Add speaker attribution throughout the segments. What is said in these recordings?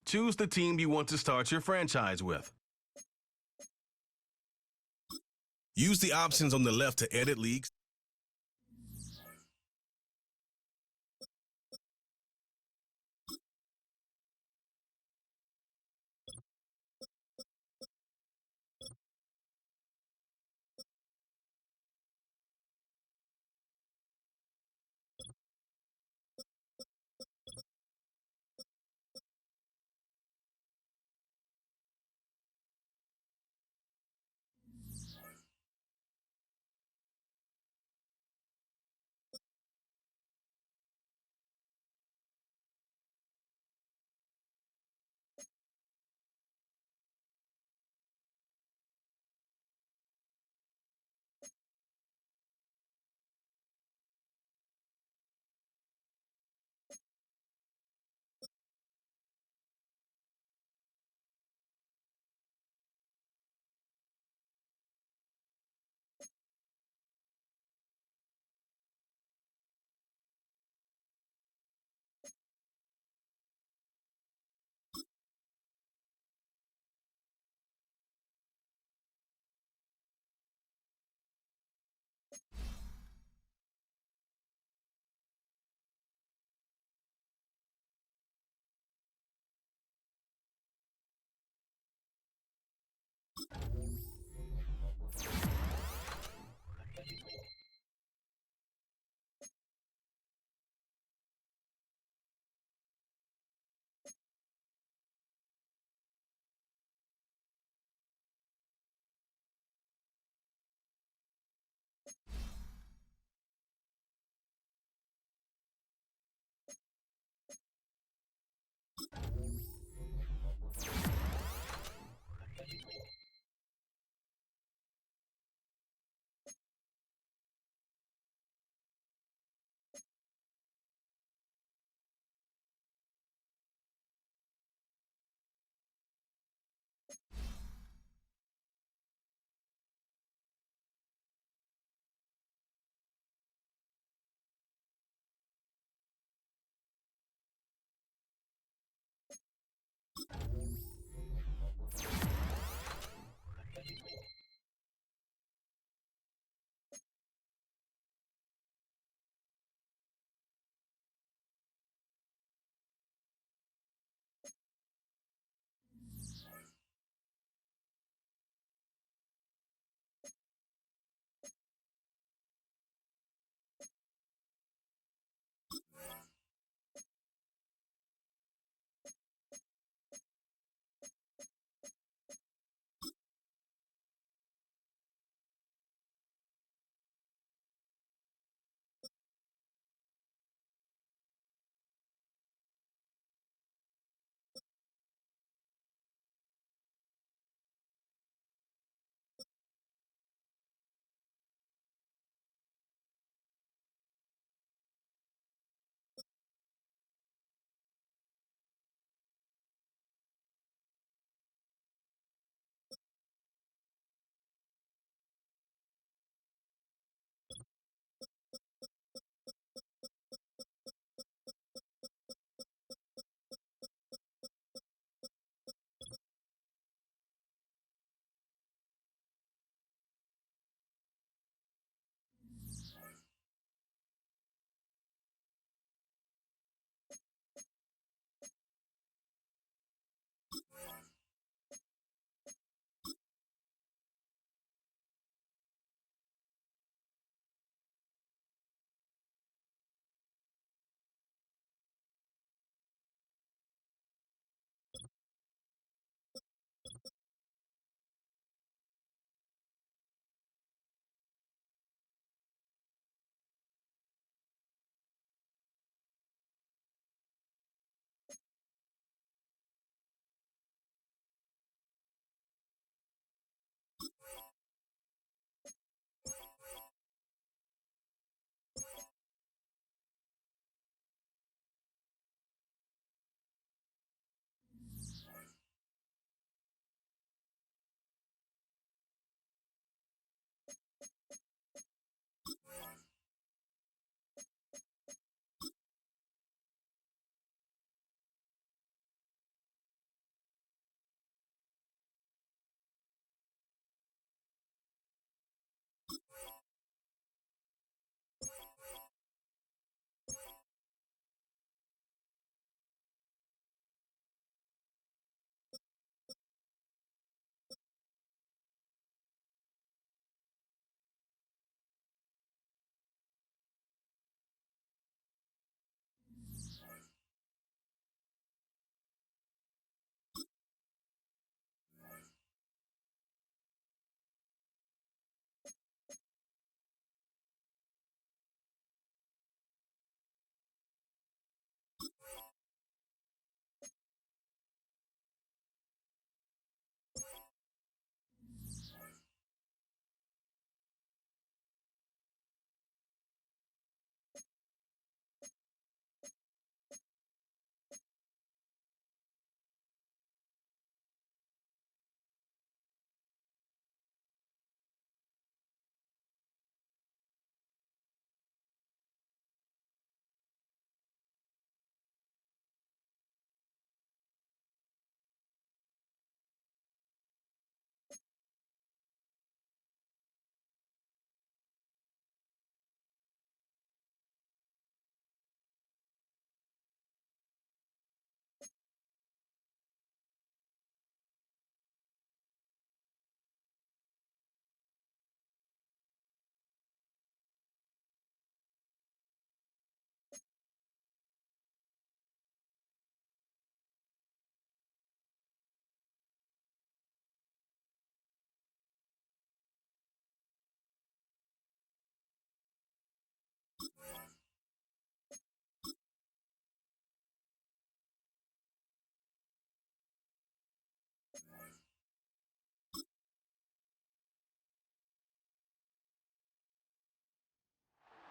Speaker 1: Choose the team you want to start your franchise with. Use the options on the left to edit leagues.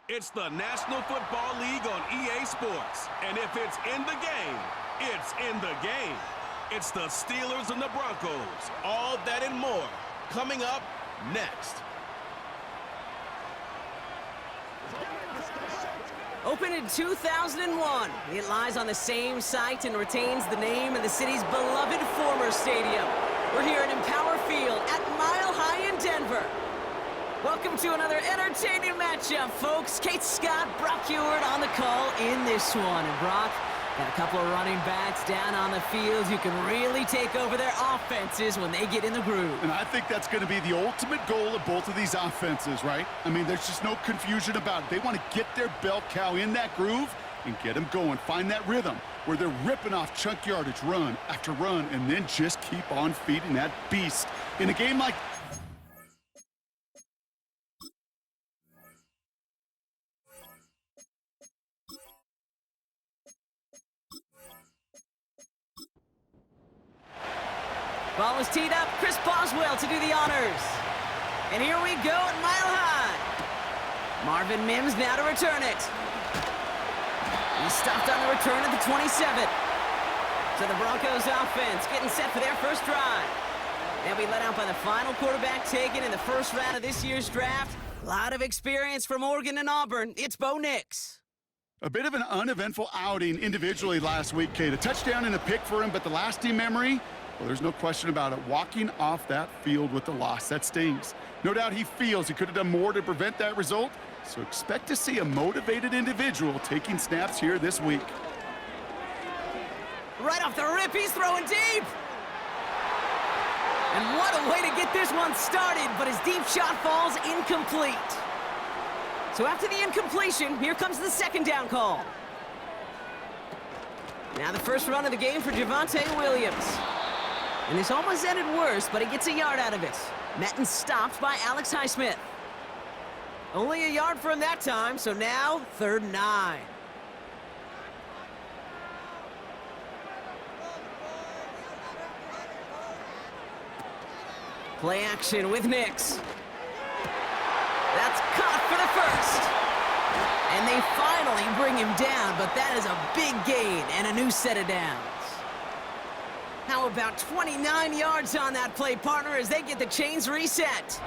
Speaker 1: It's the National Football League on EA Sports. And if it's in the game, it's in the game. It's the Steelers and the Broncos. All that and more coming up next.
Speaker 2: Opened in 2001, it lies on the same site and retains the name of the city's beloved former stadium. We're here at Empower Field at Mile High in Denver. Welcome to another entertaining matchup, folks. Kate Scott, Brock Ewart on the call in this one. And Brock, got a couple of running backs down on the field who can really take over their offenses when they get in the groove.
Speaker 3: And I think that's going to be the ultimate goal of both of these offenses, right? I mean, there's just no confusion about it. They want to get their bell cow in that groove and get them going. Find that rhythm where they're ripping off chunk yardage, run after run, and then just keep on feeding that beast. In a game like
Speaker 2: Ball was teed up. Chris Boswell to do the honors. And here we go at Mile High. Marvin Mims now to return it. He stopped on the return at the 27. So the Broncos offense getting set for their first drive. They'll be let out by the final quarterback taken in the first round of this year's draft. A lot of experience from Oregon and Auburn. It's Bo Nix.
Speaker 3: a bit of an uneventful outing individually last week, Kate. A touchdown and a pick for him, but the lasting memory, well, there's no question about it. Walking off that field with the loss, that stings. No doubt he feels he could have done more to prevent that result, so expect to see a motivated individual taking snaps here this week.
Speaker 2: Right off the rip, he's throwing deep. And what a way to get this one started, but his deep shot falls incomplete. So after the incompletion, here comes the second down call. Now the first run of the game for Javonte Williams. And this almost ended worse, but he gets a yard out of it. Met and stopped by Alex Highsmith. Only a yard for him that time, so now 3rd and 9. Play action with Nix. That's caught for the first. And they finally bring him down, but that is a big gain and a new set of downs. How about 29 yards on that play, partner, as they get the chains reset?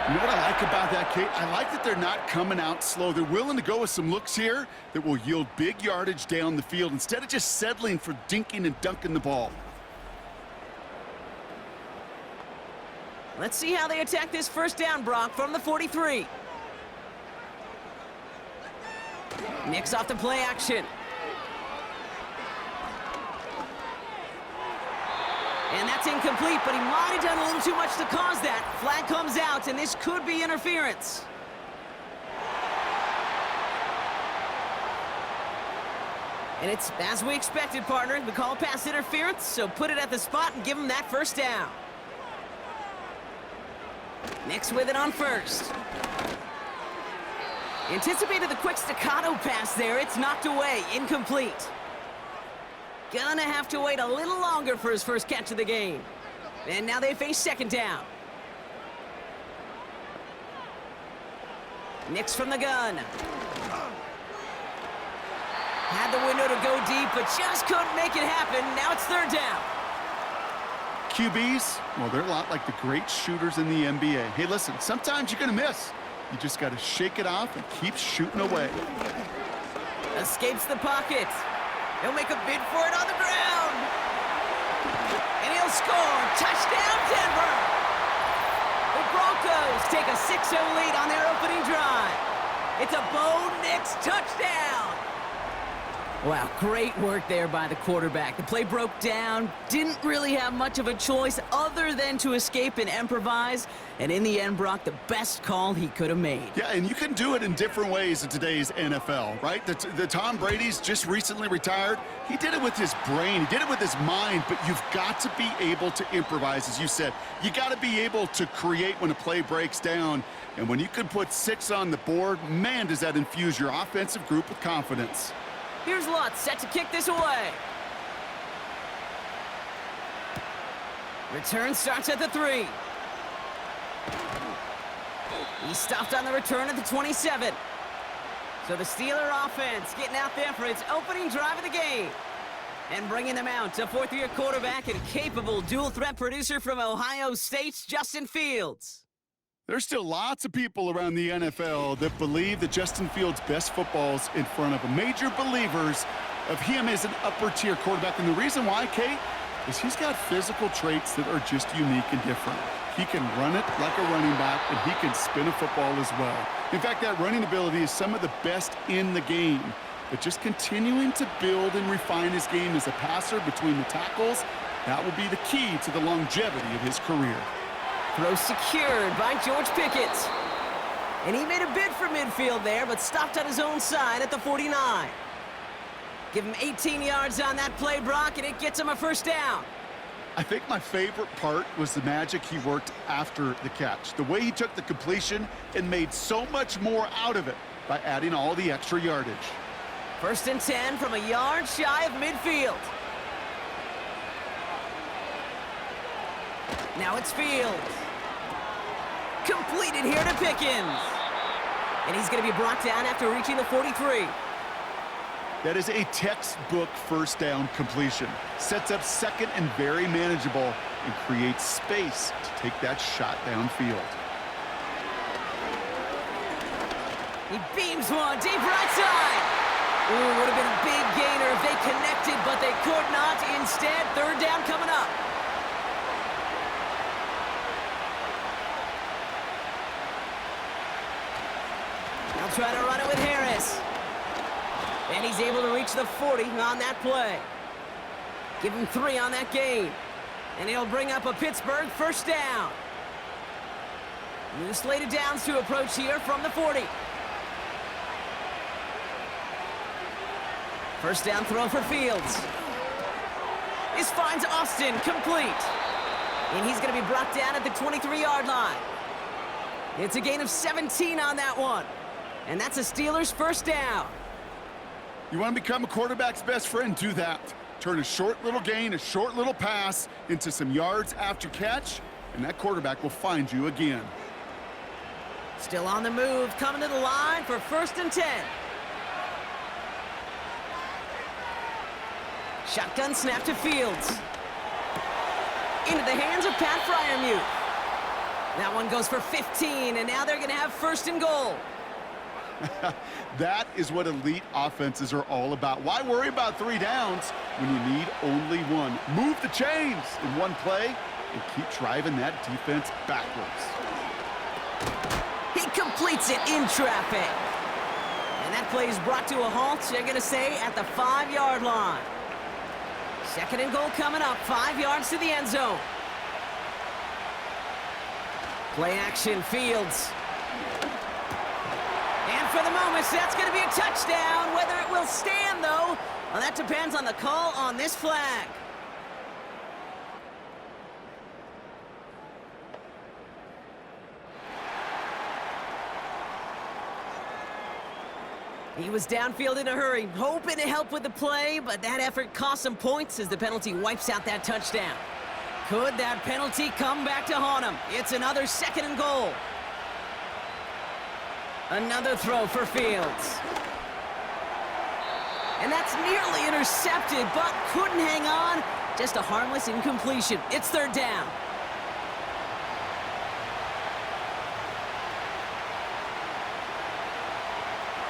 Speaker 3: You know what I like about that, Kate? I like that they're not coming out slow. They're willing to go with some looks here that will yield big yardage down the field instead of just settling for dinking and dunking the ball.
Speaker 2: Let's see how they attack this first down, Brock, from the 43. Nix off the play action. And that's incomplete, but he might have done a little too much to cause that. Flag comes out, and this could be interference. And it's as we expected, partner. We call pass interference, so put it at the spot and give him that first down. Nix with it on first. Anticipated the quick staccato pass there. It's knocked away, incomplete. Gonna have to wait a little longer for his first catch of the game. And now they face second down. Nix from the gun. Had the window to go deep, but just couldn't make it happen. Now it's 3rd down.
Speaker 3: QBs, well, they're a lot like the great shooters in the NBA. Hey, listen, sometimes you're going to miss. You just got to shake it off and keep shooting away.
Speaker 2: Escapes the pocket. He'll make a bid for it on the ground. And he'll score. Touchdown, Denver. The Broncos take a 6-0 lead on their opening drive. It's a Bo Nix touchdown. Wow, great work there by the quarterback. The play broke down, didn't really have much of a choice other than to escape and improvise. And in the end, Brock, the best call he could have made.
Speaker 3: Yeah, and you can do it in different ways in today's NFL, right? The Tom Brady's just recently retired. He did it with his brain. He did it with his mind, but you've got to be able to improvise, as you said. You got to be able to create when a play breaks down. And when you can put 6 on the board, man, does that infuse your offensive group with confidence.
Speaker 2: Here's Lutz set to kick this away. Return starts at the 3. He stopped on the return at the 27. So the Steeler offense getting out there for its opening drive of the game. And bringing them out to fourth-year quarterback and capable dual-threat producer from Ohio State's Justin Fields.
Speaker 3: There's still lots of people around the NFL that believe that Justin Fields' best football's in front of him. Major believers of him as an upper-tier quarterback. And the reason why, Kate, is he's got physical traits that are just unique and different. He can run it like a running back, and he can spin a football as well. In fact, that running ability is some of the best in the game. But just continuing to build and refine his game as a passer between the tackles, that will be the key to the longevity of his career.
Speaker 2: Throw secured by George Pickett. And he made a bid for midfield there, but stopped on his own side at the 49. Give him 18 yards on that play, Brock, and it gets him a first down.
Speaker 3: I think my favorite part was the magic he worked after the catch. The way he took the completion and made so much more out of it by adding all the extra yardage.
Speaker 2: 1st and 10 from a yard shy of midfield. Now it's Fields. Completed here to Pickens. And he's going to be brought down after reaching the 43.
Speaker 3: That is a textbook first down completion. Sets up second and very manageable and creates space to take that shot downfield.
Speaker 2: He beams one deep right side. Ooh, would have been a big gainer if they connected, but they could not. Instead, 3rd down coming up. They'll try to run it with Harris. And he's able to reach the 40 on that play. Give him 3 on that game. And he'll bring up a Pittsburgh first down. New slated downs to approach here from the 40. First down throw for Fields. This finds Austin complete. And he's going to be brought down at the 23-yard line. It's a gain of 17 on that one. And that's a Steelers first down.
Speaker 3: You want to become a quarterback's best friend? Do that. Turn a short little gain, a short little pass into some yards after catch, and that quarterback will find you again.
Speaker 2: Still on the move, coming to the line for 1st and 10. Shotgun snap to Fields. Into the hands of Pat Freiermuth. That one goes for 15, and now they're going to have 1st and goal.
Speaker 3: That is what elite offenses are all about. Why worry about 3 downs when you need only 1? Move the chains in one play and keep driving that defense backwards.
Speaker 2: He completes it in traffic. And that play is brought to a halt, they're going to say, at the 5-yard line. 2nd and goal coming up, 5 yards to the end zone. Play action, Fields. And for the moment, that's going to be a touchdown. Whether it will stand, though, well, that depends on the call on this flag. He was downfield in a hurry, hoping to help with the play, but that effort cost some points as the penalty wipes out that touchdown. Could that penalty come back to haunt him? It's another 2nd and goal. Another throw for Fields. And that's nearly intercepted, but couldn't hang on. Just a harmless incompletion. It's 3rd down.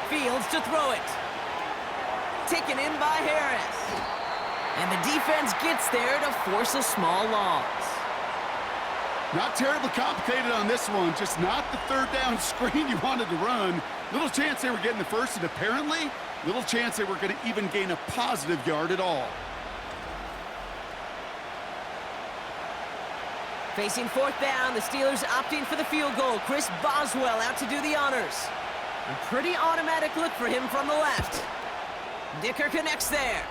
Speaker 2: Fields to throw it. Taken in by Harris. And the defense gets there to force a small loss.
Speaker 3: Not terribly complicated on this one, just not the 3rd down screen you wanted to run. Little chance they were getting the first, and apparently, little chance they were going to even gain a positive yard at all.
Speaker 2: Facing 4th down, the Steelers opting for the field goal. Chris Boswell out to do the honors. A pretty automatic look for him from the left. Dicker connects there.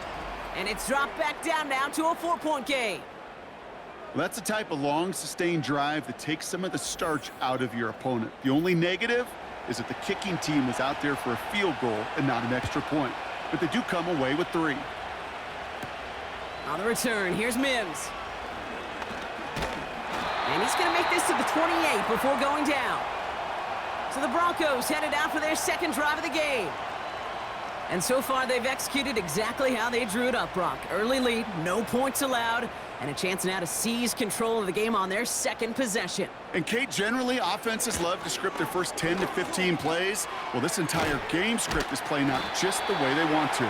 Speaker 2: And it's dropped back down now to a 4-point game.
Speaker 3: Well, that's the type of long, sustained drive that takes some of the starch out of your opponent. The only negative is that the kicking team was out there for a field goal and not an extra point. But they do come away with 3.
Speaker 2: On the return, here's Mims. And he's going to make this to the 28 before going down. So the Broncos headed out for their 2nd drive of the game. And so far, they've executed exactly how they drew it up, Brock. Early lead, no points allowed, and a chance now to seize control of the game on their second possession.
Speaker 3: And Kate, generally, offenses love to script their first 10 to 15 plays. Well, this entire game script is playing out just the way they want to.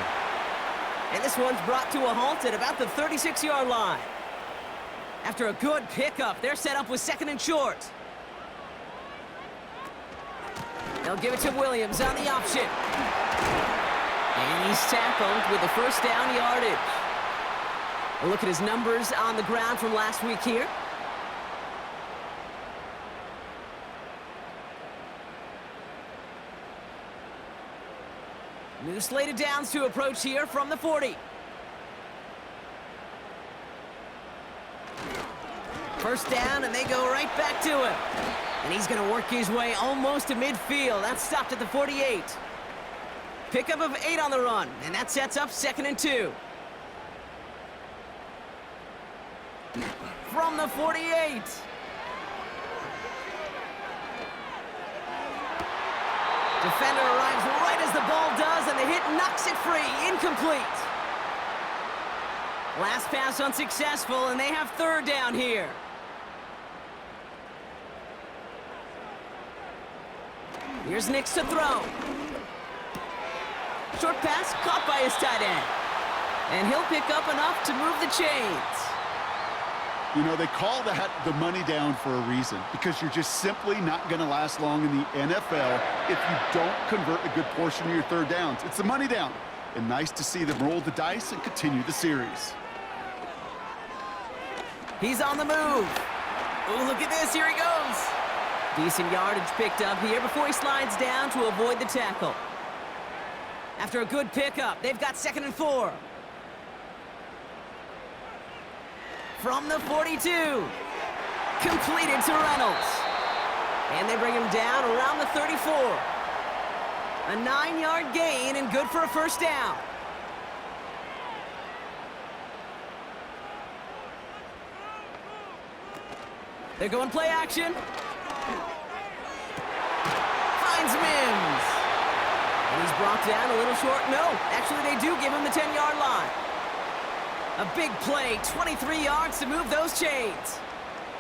Speaker 2: And this one's brought to a halt at about the 36-yard line. After a good pickup, they're set up with second and short. They'll give it to Williams on the option. And he's tackled with the first down yardage. A look at his numbers on the ground from last week here. New slate of downs to approach here from the 40. First down, and they go right back to him. And he's going to work his way almost to midfield. That's stopped at the 48. Pickup of 8 on the run, and that sets up 2nd and 2. From the 48. Defender arrives right as the ball does, and the hit knocks it free. Incomplete. Last pass unsuccessful, and they have 3rd down here. Here's Nix to throw. Short pass caught by his tight end. And he'll pick up enough to move the chains.
Speaker 3: You know, they call that the money down for a reason, because you're just simply not going to last long in the NFL if you don't convert a good portion of your 3rd downs. It's the money down. And nice to see them roll the dice and continue the series.
Speaker 2: He's on the move. Oh, look at this. Here he goes. Decent yardage picked up here before he slides down to avoid the tackle. After a good pickup, they've got 2nd and 4. From the 42. Completed to Reynolds. And they bring him down around the 34. A 9-yard gain and good for a first down. They're going play action. Finds Mims. And he's brought down a little short. No, actually they do give him the 10-yard line. A big play, 23 yards to move those chains.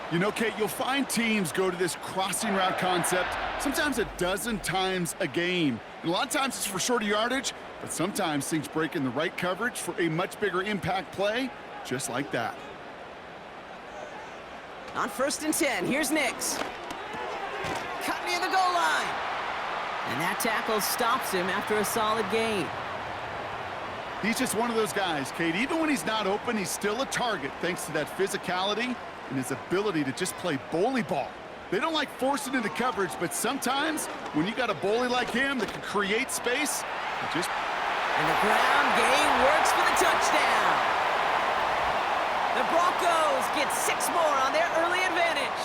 Speaker 3: You know, Kate, you'll find teams go to this crossing route concept sometimes a dozen times a game. And a lot of times it's for shorter yardage, but sometimes things break in the right coverage for a much bigger impact play, just like that.
Speaker 2: On 1st and 10, here's Nix. Cut near the goal line. And that tackle stops him after a solid gain.
Speaker 3: He's just one of those guys, Kate. Even when he's not open, he's still a target thanks to that physicality and his ability to just play bully ball. They don't like forcing into coverage, but sometimes when you got a bully like him that can create space, it just...
Speaker 2: And the ground game works for the touchdown. The Broncos get 6 more on their early advantage.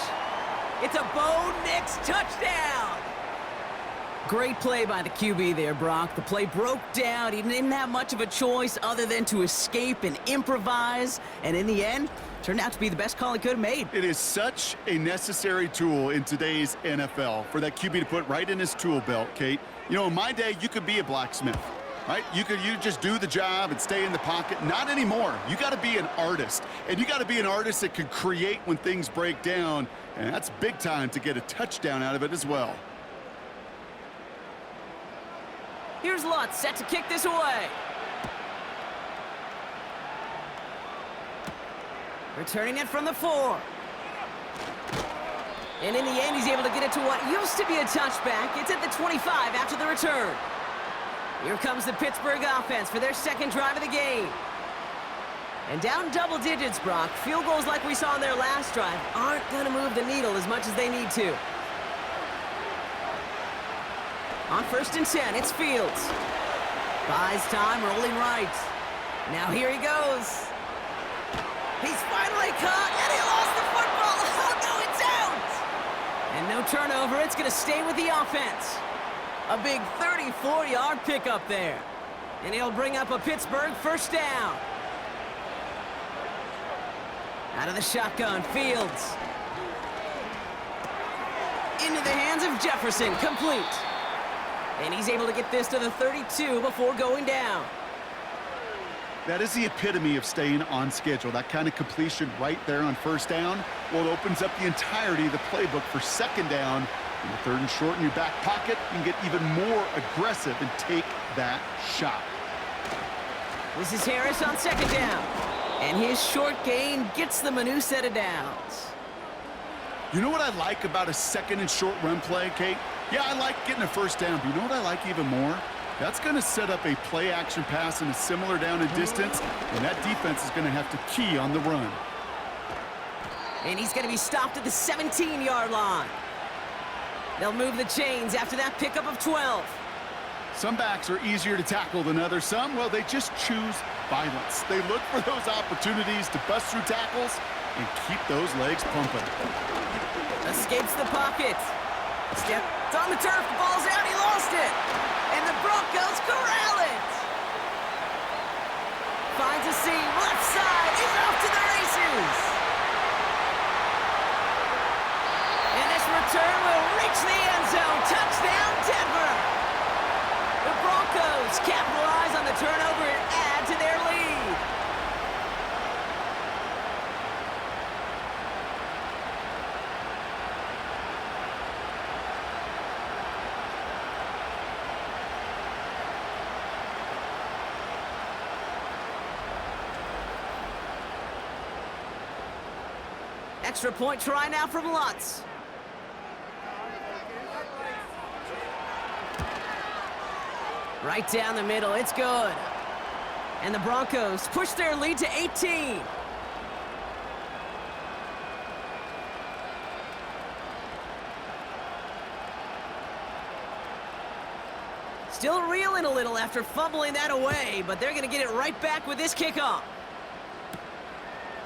Speaker 2: It's a Bo Nix touchdown. Great play by the QB there, Brock. The play broke down. He didn't have much of a choice other than to escape and improvise. And in the end, turned out to be the best call he could have made.
Speaker 3: It is such a necessary tool in today's NFL for that QB to put right in his tool belt, Kate. You know, in my day, you could be a blacksmith, right? You just do the job and stay in the pocket. Not anymore. You got to be an artist. And you got to be an artist that can create when things break down. And that's big time to get a touchdown out of it as well.
Speaker 2: Here's Lutz set to kick this away. Returning it from the 4. And in the end, he's able to get it to what used to be a touchback. It's at the 25 after the return. Here comes the Pittsburgh offense for their 2nd drive of the game. And down double digits, Brock. Field goals like we saw in their last drive aren't going to move the needle as much as they need to. On 1st and 10, it's Fields. Buys time, rolling right. Now here he goes. He's finally caught, and he lost the football. Oh, no, it's out! And no turnover. It's going to stay with the offense. A big 34-yard pickup there. And he'll bring up a Pittsburgh first down. Out of the shotgun, Fields. Into the hands of Jefferson, complete. And he's able to get this to the 32 before going down.
Speaker 3: That is the epitome of staying on schedule. That kind of completion right there on first down, well, it opens up the entirety of the playbook for second down. In the third and short in your back pocket, you can get even more aggressive and take that shot.
Speaker 2: This is Harris on second down. And his short gain gets them a new set of downs.
Speaker 3: You know what I like about a second and short run play, Kate? Yeah, I like getting a first down, but you know what I like even more? That's going to set up a play-action pass in a similar down and distance, and that defense is going to have to key on the run.
Speaker 2: And he's going to be stopped at the 17-yard line. They'll move the chains after that pickup of 12.
Speaker 3: Some backs are easier to tackle than others. Some, well, they just choose violence. They look for those opportunities to bust through tackles and keep those legs pumping.
Speaker 2: Escapes the pocket. Stepped on the turf, the ball's out, he lost it. And the Broncos corral it. Finds a seam, left side, he's off to the races. And this return will reach the end zone. Touchdown, Denver. The Broncos capitalize on the turnover and add to their lead. Extra point try now from Lutz. Right down the middle, it's good. And the Broncos push their lead to 18. Still reeling a little after fumbling that away, but they're going to get it right back with this kickoff.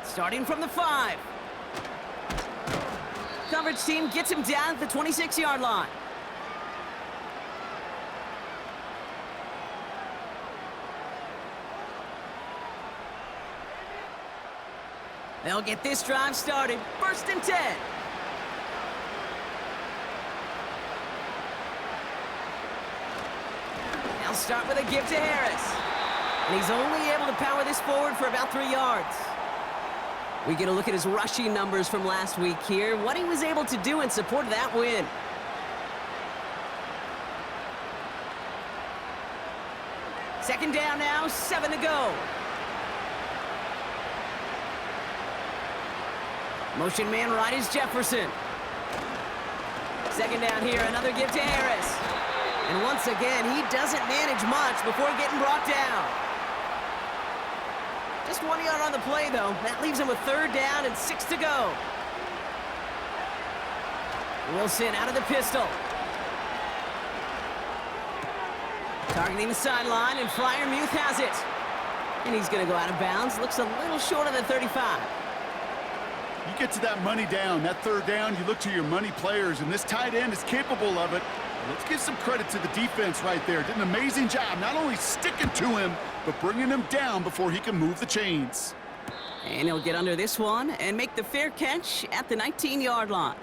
Speaker 2: Starting from the 5. Coverage team gets him down at the 26-yard line. They'll get this drive started. First and 10. They'll start with a give to Harris. And he's only able to power this forward for about 3 yards. We get a look at his rushing numbers from last week here, what he was able to do in support of that win. Second down now, 7 to go. Motion man right is Jefferson. Second down here, another give to Harris. And once again, he doesn't manage much before getting brought down. Just 1 yard on the play, though. That leaves him with third down and 6 to go. Wilson out of the pistol. Targeting the sideline, and Freiermuth has it. And he's going to go out of bounds. Looks a little short of the 35.
Speaker 3: You get to that money down, that third down, you look to your money players, and this tight end is capable of it. Let's give some credit to the defense right there. Did an amazing job not only sticking to him, but bringing him down before he can move the chains.
Speaker 2: And he'll get under this one and make the fair catch at the 19-yard line.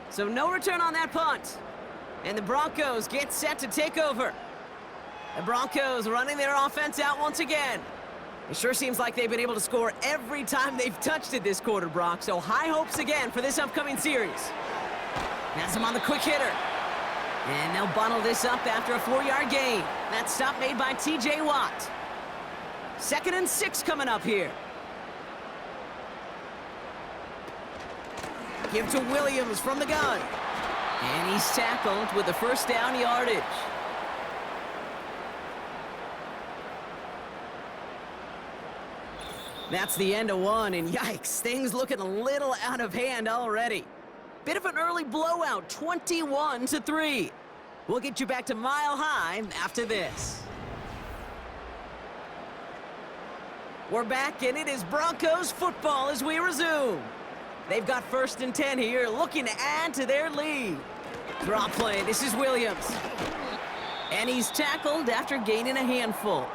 Speaker 2: So no return on that punt. And the Broncos get set to take over. The Broncos running their offense out once again. It sure seems like they've been able to score every time they've touched it this quarter, Brock. So high hopes again for this upcoming series. Has him on the quick hitter. And they'll bundle this up after a 4-yard gain. That stop made by T.J. Watt. 2nd and 6 coming up here. Give to Williams from the gun. And he's tackled with the first down yardage. That's the end of one, and yikes, things looking a little out of hand already. Bit of an early blowout, 21-3. We'll get you back to Mile High after this. We're back, and it is Broncos football as we resume. They've got 1st and 10 here, looking to add to their lead. Drop play, this is Williams. And he's tackled after gaining a handful.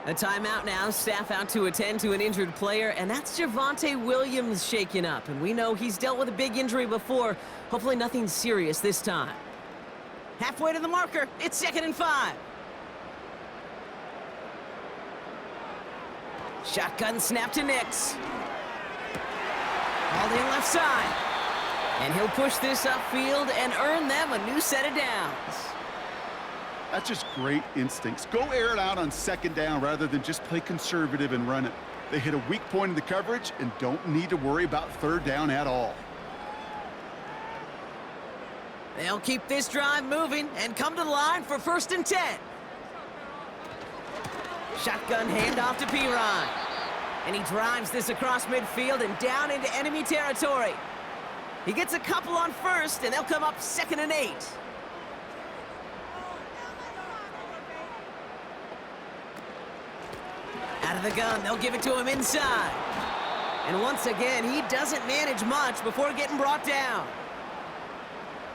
Speaker 2: A timeout now, staff out to attend to an injured player, and that's Javonte Williams shaken up. And we know he's dealt with a big injury before. Hopefully nothing serious this time. Halfway to the marker. It's 2nd and 5. Shotgun snap to Nix. Hauled in left side. And he'll push this upfield and earn them a new set of downs.
Speaker 3: That's just great instincts. Go air it out on 2nd down rather than just play conservative and run it. They hit a weak point in the coverage and don't need to worry about 3rd down at all.
Speaker 2: They'll keep this drive moving and come to the line for 1st and 10. Shotgun handoff to Piron. And he drives this across midfield and down into enemy territory. He gets a couple on 1st, and they'll come up 2nd and 8. Out of the gun, they'll give it to him inside. And once again, he doesn't manage much before getting brought down.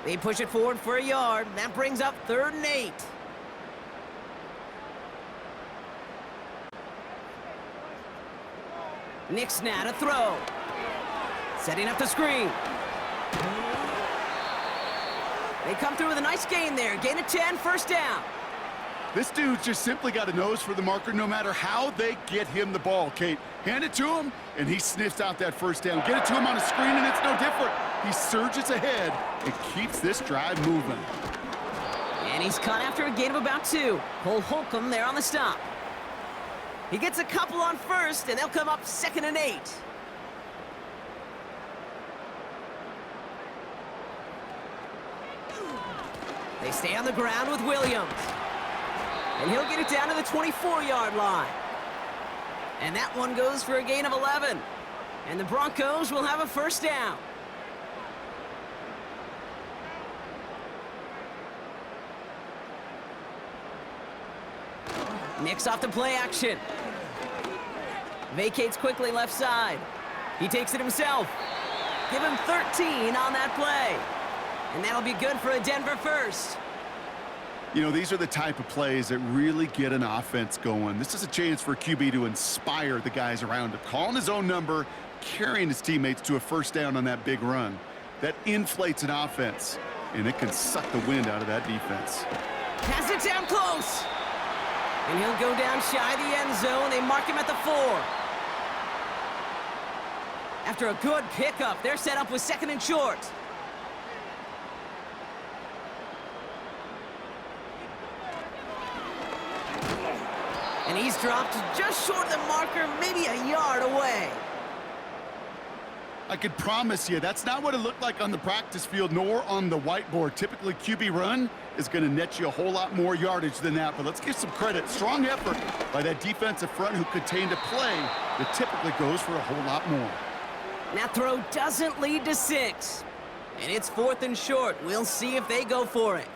Speaker 2: They push it forward for a yard. That brings up 3rd and 8. Nix now to throw. Setting up the screen. They come through with a nice gain there. Gain of 10, 1st down.
Speaker 3: This dude just simply got a nose for the marker no matter how they get him the ball, Kate. Hand it to him, and he sniffs out that 1st down. Get it to him on a screen, and it's no different. He surges ahead and keeps this drive moving.
Speaker 2: And he's caught after a gain of about 2. Cole Holcomb there on the stop. He gets a couple on 1st, and they'll come up 2nd and 8. They stay on the ground with Williams. And he'll get it down to the 24-yard line. And that one goes for a gain of 11. And the Broncos will have a 1st down. Nix off the play action. Vacates quickly left side. He takes it himself. Give him 13 on that play. And that'll be good for a Denver 1st.
Speaker 3: You know, these are the type of plays that really get an offense going. This is a chance for a QB to inspire the guys around him. Calling his own number, carrying his teammates to a 1st down on that big run. That inflates an offense, and it can suck the wind out of that defense.
Speaker 2: Has it down close. And he'll go down shy of the end zone. They mark him at the 4. After a good pickup, they're set up with 2nd and short. And he's dropped just short of the marker, maybe a yard away.
Speaker 3: I could promise you that's not what it looked like on the practice field nor on the whiteboard. Typically, QB run is going to net you a whole lot more yardage than that. But let's give some credit. Strong effort by that defensive front who contained a play that typically goes for a whole lot more.
Speaker 2: That throw doesn't lead to 6. And it's 4th and short. We'll see if they go for it.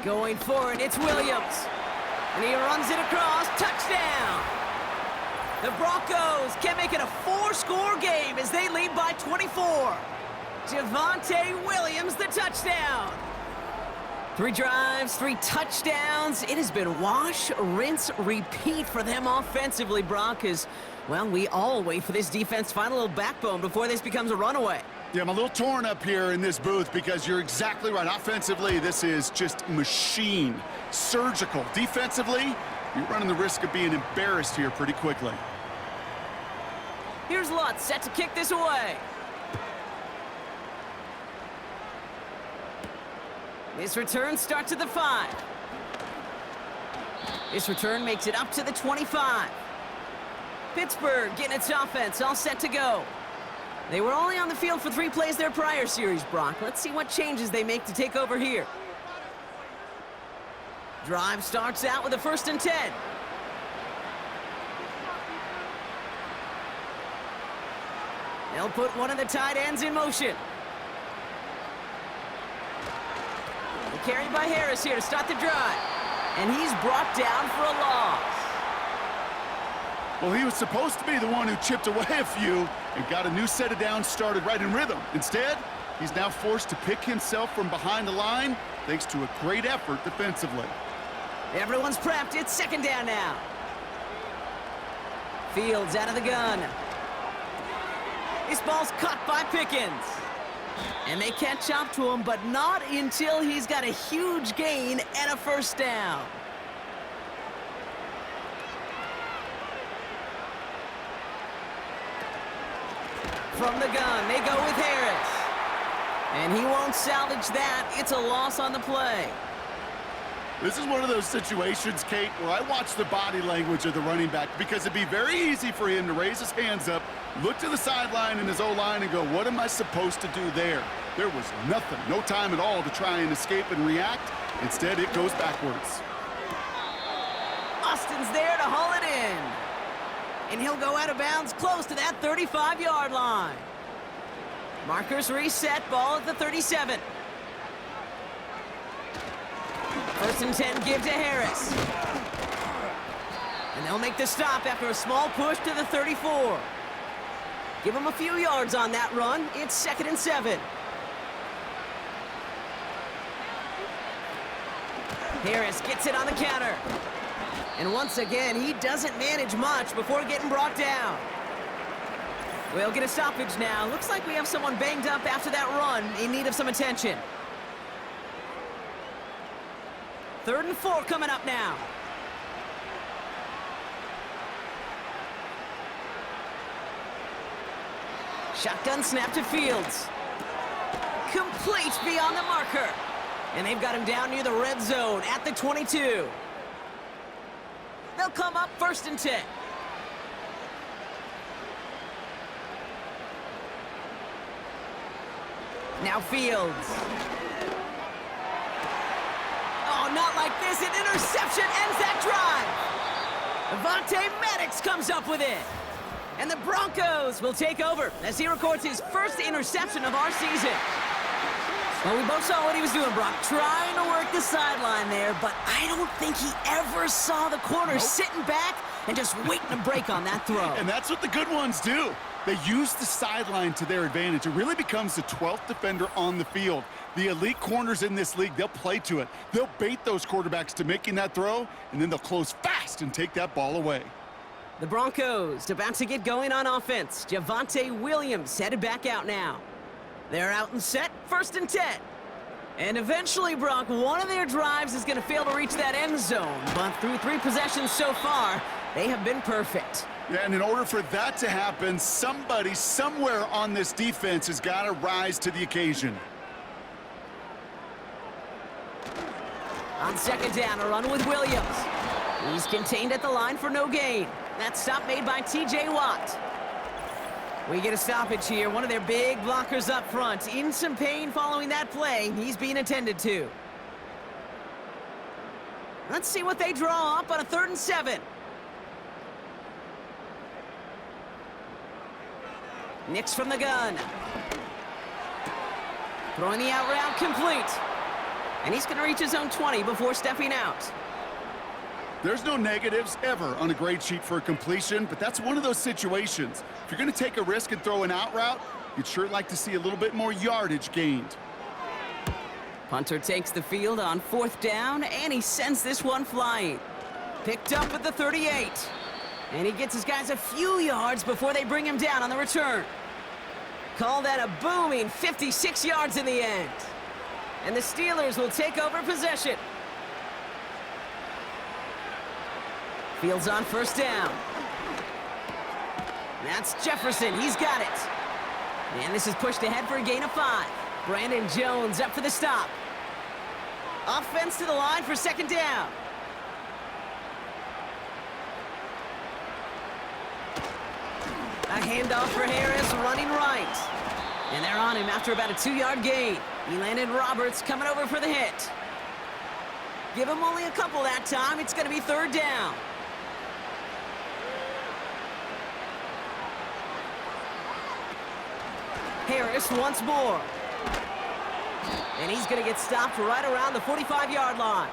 Speaker 2: Going for it, it's Williams. And he runs it across, touchdown! The Broncos can make it a 4-score game as they lead by 24. Javonte Williams, the touchdown. 3 drives, 3 touchdowns. It has been wash, rinse, repeat for them offensively, Broncos. Well, we all wait for this defense to find a little backbone before this becomes a runaway.
Speaker 3: Yeah, I'm a little torn up here in this booth because you're exactly right. Offensively, this is just machine. Surgical. Defensively, you're running the risk of being embarrassed here pretty quickly.
Speaker 2: Here's Lutz set to kick this away. This return starts at the 5. This return makes it up to the 25. Pittsburgh getting its offense all set to go. They were only on the field for 3 plays their prior series, Brock. Let's see what changes they make to take over here. Drive starts out with a 1st and 10. They'll put one of the tight ends in motion. Carried by Harris here to start the drive. And he's brought down for a loss.
Speaker 3: Well, he was supposed to be the one who chipped away a few and got a new set of downs started right in rhythm. Instead, he's now forced to pick himself from behind the line thanks to a great effort defensively.
Speaker 2: Everyone's prepped. It's 2nd down now. Fields out of the gun. This ball's caught by Pickens. And they catch up to him, but not until he's got a huge gain and a first down. From the gun, they go with Harris. And he won't salvage that. It's a loss on the play.
Speaker 3: This is one of those situations, Kate, where I watch the body language of the running back because it'd be very easy for him to raise his hands up, look to the sideline in his O-line and go, what am I supposed to do there? There was nothing, no time at all to try and escape and react. Instead, it goes backwards.
Speaker 2: Austin's there to haul it in. And he'll go out of bounds close to that 35-yard line. Markers reset, ball at the 37. First and 10, give to Harris. And they'll make the stop after a small push to the 34. Give him a few yards on that run. It's 2nd and 7. Harris gets it on the counter. And once again, he doesn't manage much before getting brought down. We'll get a stoppage now. Looks like we have someone banged up after that run in need of some attention. 3rd and 4 coming up now. Shotgun snap to Fields. Complete beyond the marker. And they've got him down near the red zone at the 22. They'll come up 1st and 10. Now Fields. Oh, not like this. An interception ends that drive. Avonte Maddox comes up with it. And the Broncos will take over as he records his first interception of our season. Well, we both saw what he was doing, Brock, trying to work the sideline there, but I don't think he ever saw the corner sitting back and just waiting to break on that throw.
Speaker 3: And that's what the good ones do. They use the sideline to their advantage. It really becomes the 12th defender on the field. The elite corners in this league, they'll play to it. They'll bait those quarterbacks to making that throw, and then they'll close fast and take that ball away.
Speaker 2: The Broncos about to get going on offense. Javonte Williams headed back out now. They're out and set, 1st and 10. And eventually, Brock, one of their drives is going to fail to reach that end zone. But through 3 possessions so far, they have been perfect.
Speaker 3: Yeah, and in order for that to happen, somebody somewhere on this defense has got to rise to the occasion.
Speaker 2: On 2nd down, a run with Williams. He's contained at the line for no gain. That stop made by T.J. Watt. We get a stoppage here. One of their big blockers up front. In some pain following that play. He's being attended to. Let's see what they draw up on a 3rd and 7. Nix from the gun. Throwing the out route complete. And he's going to reach his own 20 before stepping out.
Speaker 3: There's no negatives ever on a grade sheet for a completion, but that's one of those situations. If you're going to take a risk and throw an out route, you'd sure like to see a little bit more yardage gained.
Speaker 2: Punter takes the field on 4th down, and he sends this one flying. Picked up at the 38. And he gets his guys a few yards before they bring him down on the return. Call that a booming 56 yards in the end. And the Steelers will take over possession. Fields on 1st down. That's Jefferson. He's got it. And this is pushed ahead for a gain of 5. Brandon Jones up for the stop. Offense to the line for 2nd down. A handoff for Harris, running right. And they're on him after about a 2-yard gain. He landed Roberts coming over for the hit. Give him only a couple that time. It's going to be 3rd down. Harris once more. And he's going to get stopped right around the 45-yard line.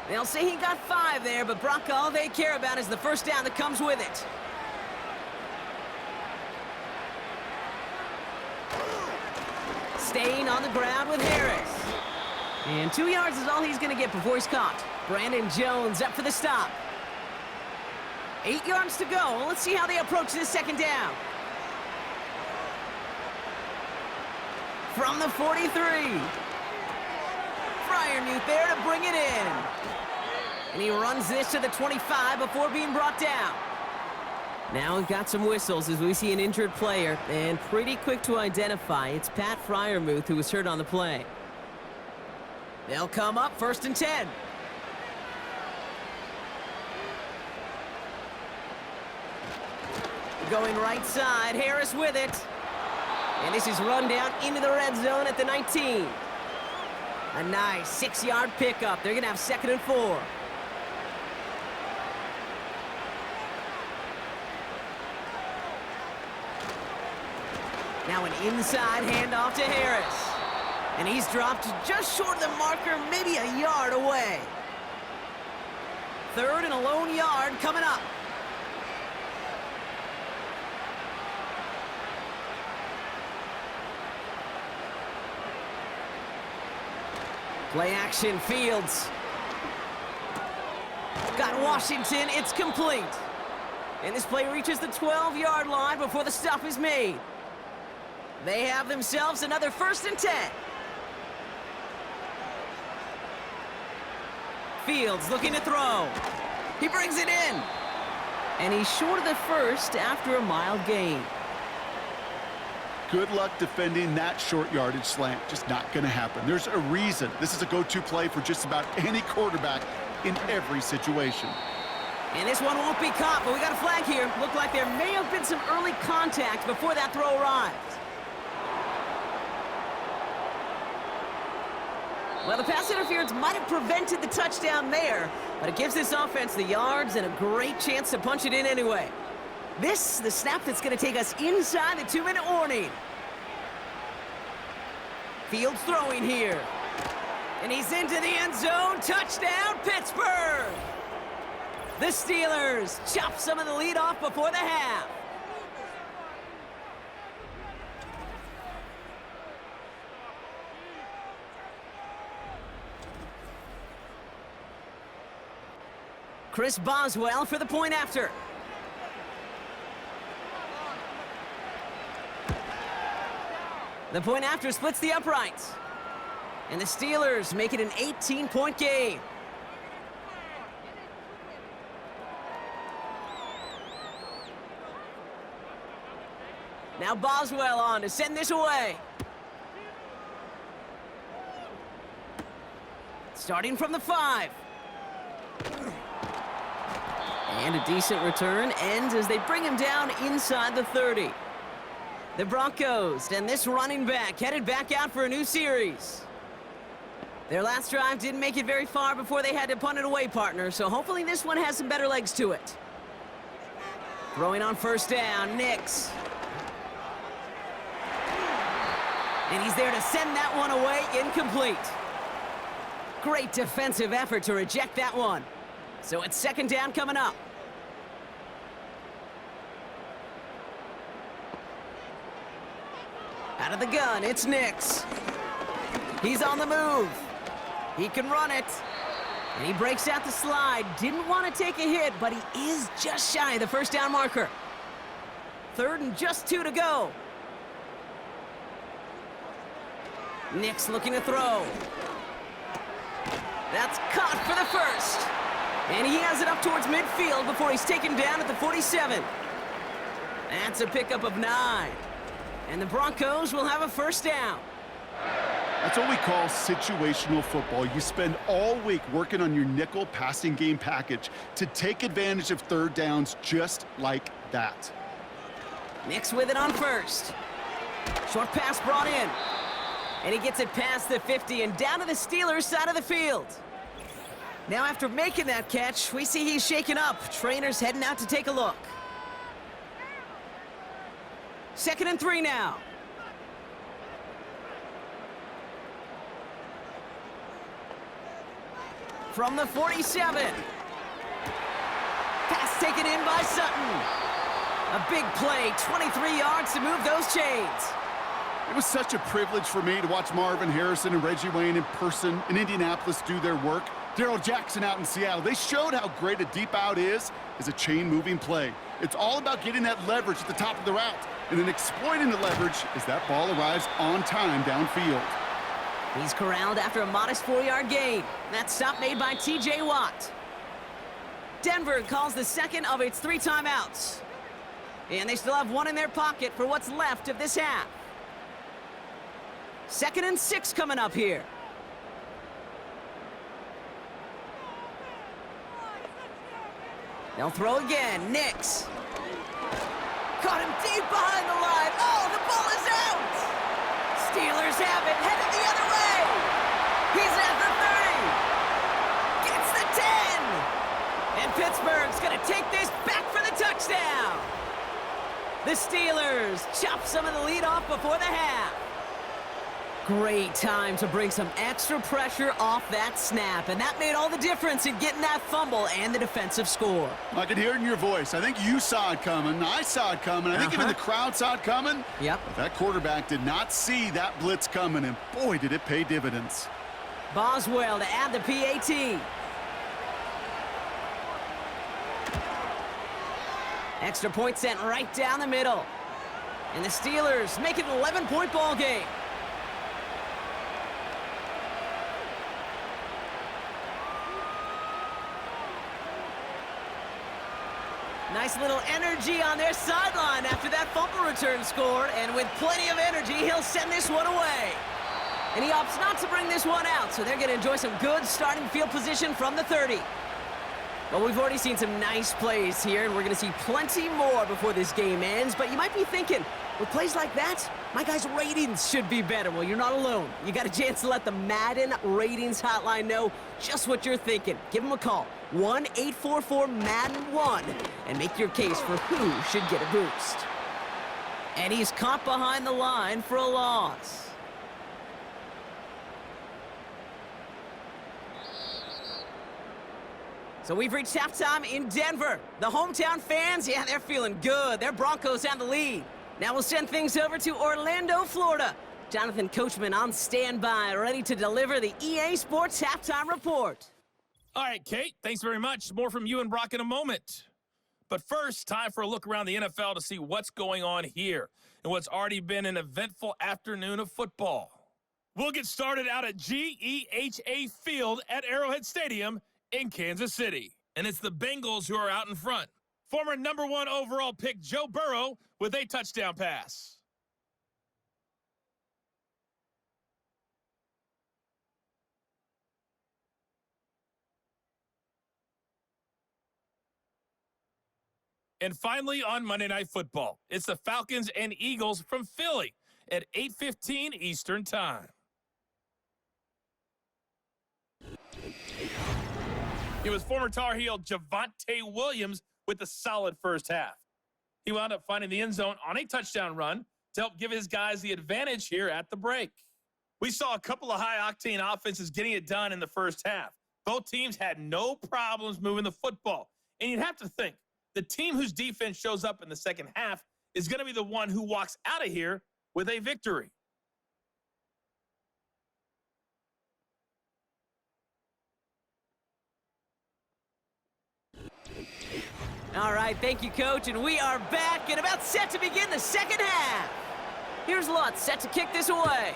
Speaker 2: They'll say he got 5 there, but Brock, all they care about is the first down that comes with it. Staying on the ground with Harris. And 2 yards is all he's going to get before he's caught. Brandon Jones up for the stop. 8 yards to go. Let's see how they approach this 2nd down. From the 43. Freiermuth there to bring it in. And he runs this to the 25 before being brought down. Now we've got some whistles as we see an injured player, and pretty quick to identify. It's Pat Freiermuth who was hurt on the play. They'll come up 1st and 10. Going right side, Harris with it. And this is run down into the red zone at the 19. A nice 6-yard pickup. They're going to have 2nd and 4. Now an inside handoff to Harris. And he's dropped just short of the marker, maybe a yard away. 3rd and a lone yard coming up. Play action, Fields. Got Washington, it's complete. And this play reaches the 12-yard line before the stop is made. They have themselves another 1st and 10. Fields looking to throw. He brings it in. And he's short of the first after a mild gain.
Speaker 3: Good luck defending that short yardage slant. Just not going to happen. There's a reason. This is a go-to play for just about any quarterback in every situation.
Speaker 2: And this one won't be caught, but we got a flag here. Looked like there may have been some early contact before that throw arrived. Well, the pass interference might have prevented the touchdown there, but it gives this offense the yards and a great chance to punch it in anyway. This, the snap that's going to take us inside the 2-minute warning. Fields throwing here. And he's into the end zone. Touchdown, Pittsburgh! The Steelers chop some of the lead off before the half. Chris Boswell for the point after. The point after splits the uprights. And the Steelers make it an 18-point game. Now Boswell on to send this away. Starting from the 5. And a decent return ends as they bring him down inside the 30. The Broncos and this running back headed back out for a new series. Their last drive didn't make it very far before they had to punt it away, partner, so hopefully this one has some better legs to it. Throwing on 1st down, Nix. And he's there to send that one away, incomplete. Great defensive effort to reject that one. So it's 2nd down coming up. Out of the gun, it's Nix. He's on the move. He can run it. And he breaks out the slide. Didn't want to take a hit, but he is just shy of the 1st down marker. 3rd and just 2 to go. Nix looking to throw. That's caught for the 1st. And he has it up towards midfield before he's taken down at the 47. That's a pickup of 9. And the Broncos will have a 1st down.
Speaker 3: That's what we call situational football. You spend all week working on your nickel passing game package to take advantage of 3rd downs just like that.
Speaker 2: Nix with it on 1st. Short pass brought in. And he gets it past the 50 and down to the Steelers' side of the field. Now after making that catch, we see he's shaken up. Trainer's heading out to take a look. 2nd and 3 now. From the 47. Pass taken in by Sutton. A big play, 23 yards to move those chains.
Speaker 3: It was such a privilege for me to watch Marvin Harrison and Reggie Wayne in person in Indianapolis do their work. Darrell Jackson out in Seattle, they showed how great a deep out is as a chain-moving play. It's all about getting that leverage at the top of the route and then exploiting the leverage as that ball arrives on time downfield.
Speaker 2: He's corralled after a modest 4-yard gain. That stop made by T.J. Watt. Denver calls the second of its 3 timeouts. And they still have 1 in their pocket for what's left of this half. 2nd and 6 coming up here. They'll throw again. Nix. Caught him deep behind the line. Oh, the ball is out! Steelers have it, headed the other way. He's at the 30. Gets the 10. And Pittsburgh's going to take this back for the touchdown. The Steelers chop some of the lead off before the half. Great time to bring some extra pressure off that snap, and that made all the difference in getting that fumble and the defensive score.
Speaker 3: I could hear it in your voice. I think you saw it coming. I saw it coming. I think even the crowd saw it coming.
Speaker 2: Yep.
Speaker 3: But that quarterback did not see that blitz coming, and boy, did it pay dividends.
Speaker 2: Boswell to add the PAT. Extra point sent right down the middle. And the Steelers make it an 11-point ball game. Nice little energy on their sideline after that fumble return scored, and with plenty of energy, he'll send this one away. And he opts not to bring this one out, so they're going to enjoy some good starting field position from the 30. Well, we've already seen some nice plays here, and we're going to see plenty more before this game ends, but you might be thinking, with plays like that, my guys' ratings should be better. Well, you're not alone. You got a chance to let the Madden Ratings Hotline know just what you're thinking. Give them a call, 1-844-MADDEN1, and make your case for who should get a boost. And he's caught behind the line for a loss. So we've reached halftime in Denver. The hometown fans, yeah, they're feeling good. Their Broncos have the lead. Now we'll send things over to Orlando, Florida. Jonathan Coachman on standby, ready to deliver the EA Sports Halftime Report.
Speaker 4: All right, Kate, thanks very much. More from you and Brock in a moment. But first, time for a look around the NFL to see what's going on here and what's already been an eventful afternoon of football. We'll get started out at GEHA Field at Arrowhead Stadium in Kansas City. And it's the Bengals who are out in front. Former #1 overall pick Joe Burrow with a touchdown pass. And finally, on Monday Night Football, it's the Falcons and Eagles from Philly at 8:15 Eastern Time. It was former Tar Heel Javonte Williams with a solid first half. He wound up finding the end zone on a touchdown run to help give his guys the advantage here at the break. We saw a couple of high-octane offenses getting it done in the first half. Both teams had no problems moving the football. And you'd have to think, the team whose defense shows up in the second half is going to be the one who walks out of here with a victory.
Speaker 2: All right, thank you, Coach, and we are back and about set to begin the second half. Here's Lutz set to kick this away.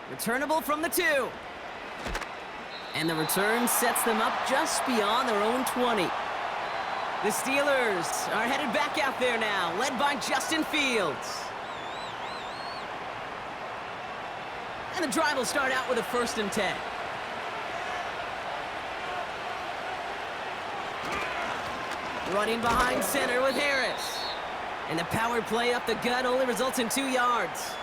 Speaker 2: Returnable from the 2. And the return sets them up just beyond their own 20. The Steelers are headed back out there now, led by Justin Fields. And the drive will start out with a 1st and 10. Running behind center with Harris. And the power play up the gut only results in 2 yards.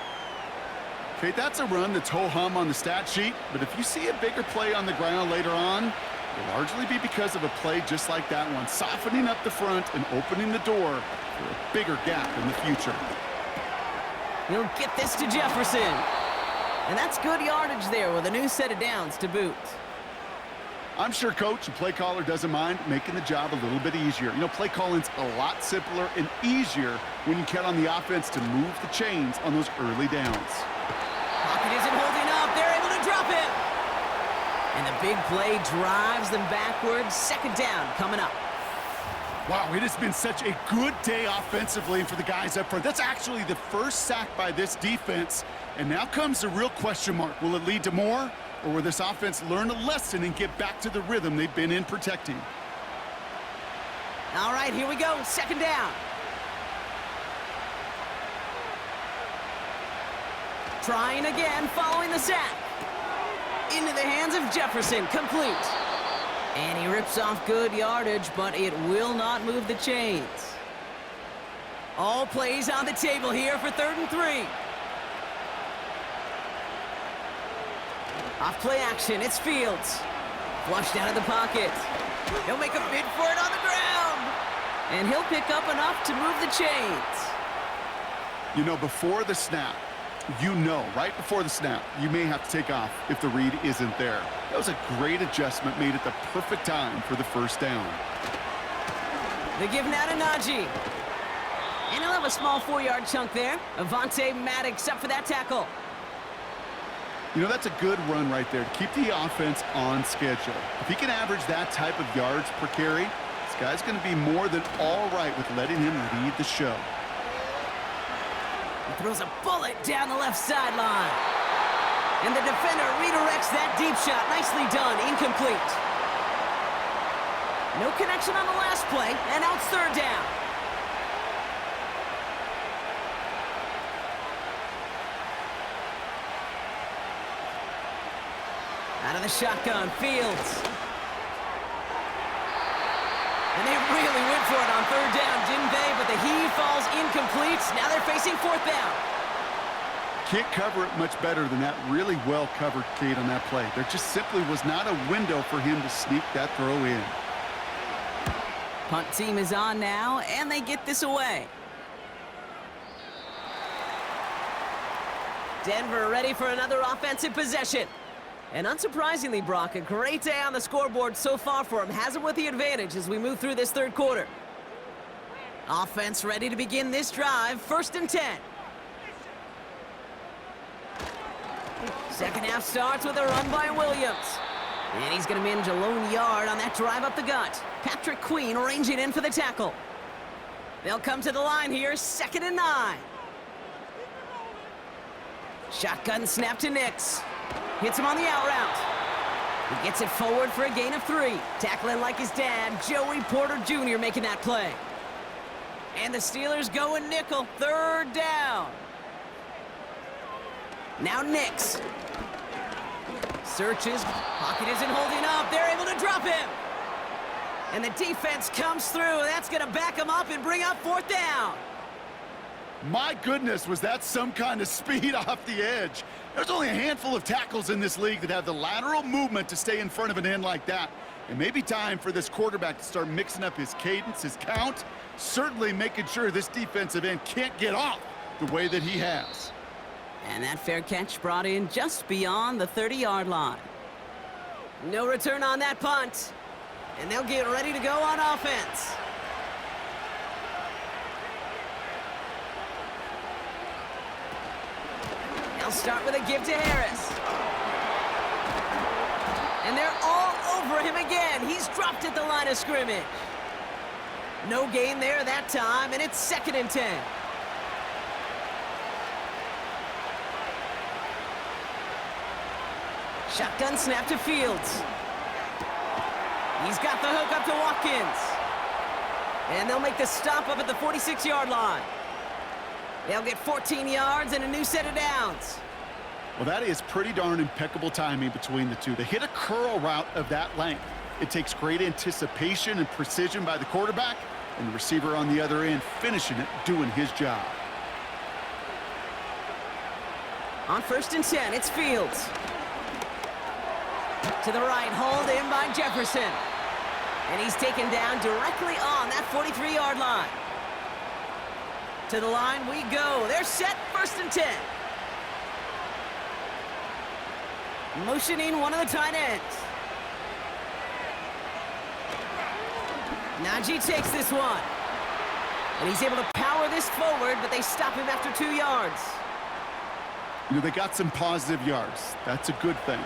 Speaker 3: Okay, that's a run that's ho-hum on the stat sheet, but if you see a bigger play on the ground later on, it'll largely be because of a play just like that one, softening up the front and opening the door for a bigger gap in the future.
Speaker 2: He'll get this to Jefferson. And that's good yardage there with a new set of downs to boot.
Speaker 3: I'm sure coach and play caller doesn't mind making the job a little bit easier. You know, play calling's a lot simpler and easier when you count on the offense to move the chains on those early downs.
Speaker 2: Pocket isn't holding up. They're able to And the big play drives them backwards. Second down coming up.
Speaker 3: Wow, it has been such a good day offensively for the guys up front. That's actually the first sack by this defense. And now comes the real question mark. Will it lead to more? Or will this offense learn a lesson and get back to the rhythm they've been in protecting?
Speaker 2: All right, here we go. Second down. Trying again following the sack. Into the hands of Jefferson, complete. And he rips off good yardage, but it will not move the chains. All plays on the table here for 3rd and 3. Off play action, it's Fields. Flushed out of the pocket. He'll make a bid for it on the ground. And he'll pick up enough to move the chains.
Speaker 3: You know, before the snap, right before the snap, you may have to take off if the read isn't there. That was a great adjustment made at the perfect time for the first down.
Speaker 2: They give now to Najee. And he'll have a small 4-yard chunk there. Avonte Maddox up for that tackle.
Speaker 3: You know, that's a good run right there to keep the offense on schedule. If he can average that type of yards per carry, this guy's going to be more than all right with letting him lead the show.
Speaker 2: He throws a bullet down the left sideline. And the defender redirects that deep shot. Nicely done. Incomplete. No connection on the last play, and now it's 3rd down. Out of the shotgun, Fields. And they really went for it on 3rd down, didn't they? But the heave falls incomplete. Now they're facing 4th down.
Speaker 3: Can't cover it much better than that really well-covered Cade on that play. There just simply was not a window for him to sneak that throw in.
Speaker 2: Punt team is on now, and they get this away. Denver ready for another offensive possession. And unsurprisingly, Brock, a great day on the scoreboard so far for him. Has him with the advantage as we move through this 3rd quarter. Offense ready to begin this drive. 1st and 10. Second half starts with a run by Williams. And he's going to manage a lone yard on that drive up the gut. Patrick Queen ranging in for the tackle. They'll come to the line here. 2nd and 9. Shotgun snap to Nix. Hits him on the out route. He gets it forward for a gain of 3. Tackling like his dad, Joey Porter Jr. making that play. And the Steelers go in nickel. 3rd down. Now Nix. Searches. Pocket isn't holding up. They're able to drop him. And the defense comes through. That's going to back him up and bring up 4th down.
Speaker 3: My goodness, was that some kind of speed off the edge. There's only a handful of tackles in this league that have the lateral movement to stay in front of an end like that. It may be time for this quarterback to start mixing up his cadence, his count, certainly making sure this defensive end can't get off the way that he has.
Speaker 2: And that fair catch brought in just beyond the 30-yard line. No return on that punt. And they'll get ready to go on offense. They'll start with a give to Harris. And they're all over him again. He's dropped at the line of scrimmage. No gain there that time, and it's 2nd and 10. Shotgun snap to Fields. He's got the hook up to Watkins. And they'll make the stop up at the 46-yard line. They'll get 14 yards and a new set of downs.
Speaker 3: Well, that is pretty darn impeccable timing between the two. They hit a curl route of that length. It takes great anticipation and precision by the quarterback, and the receiver on the other end finishing it, doing his job.
Speaker 2: On 1st and 10, it's Fields. To the right, hauled in by Jefferson. And he's taken down directly on that 43-yard line. To the line we go. They're set. 1st and 10. Motioning one of the tight ends. Najee takes this one. And he's able to power this forward, but they stop him after 2 yards.
Speaker 3: You know, they got some positive yards. That's a good thing.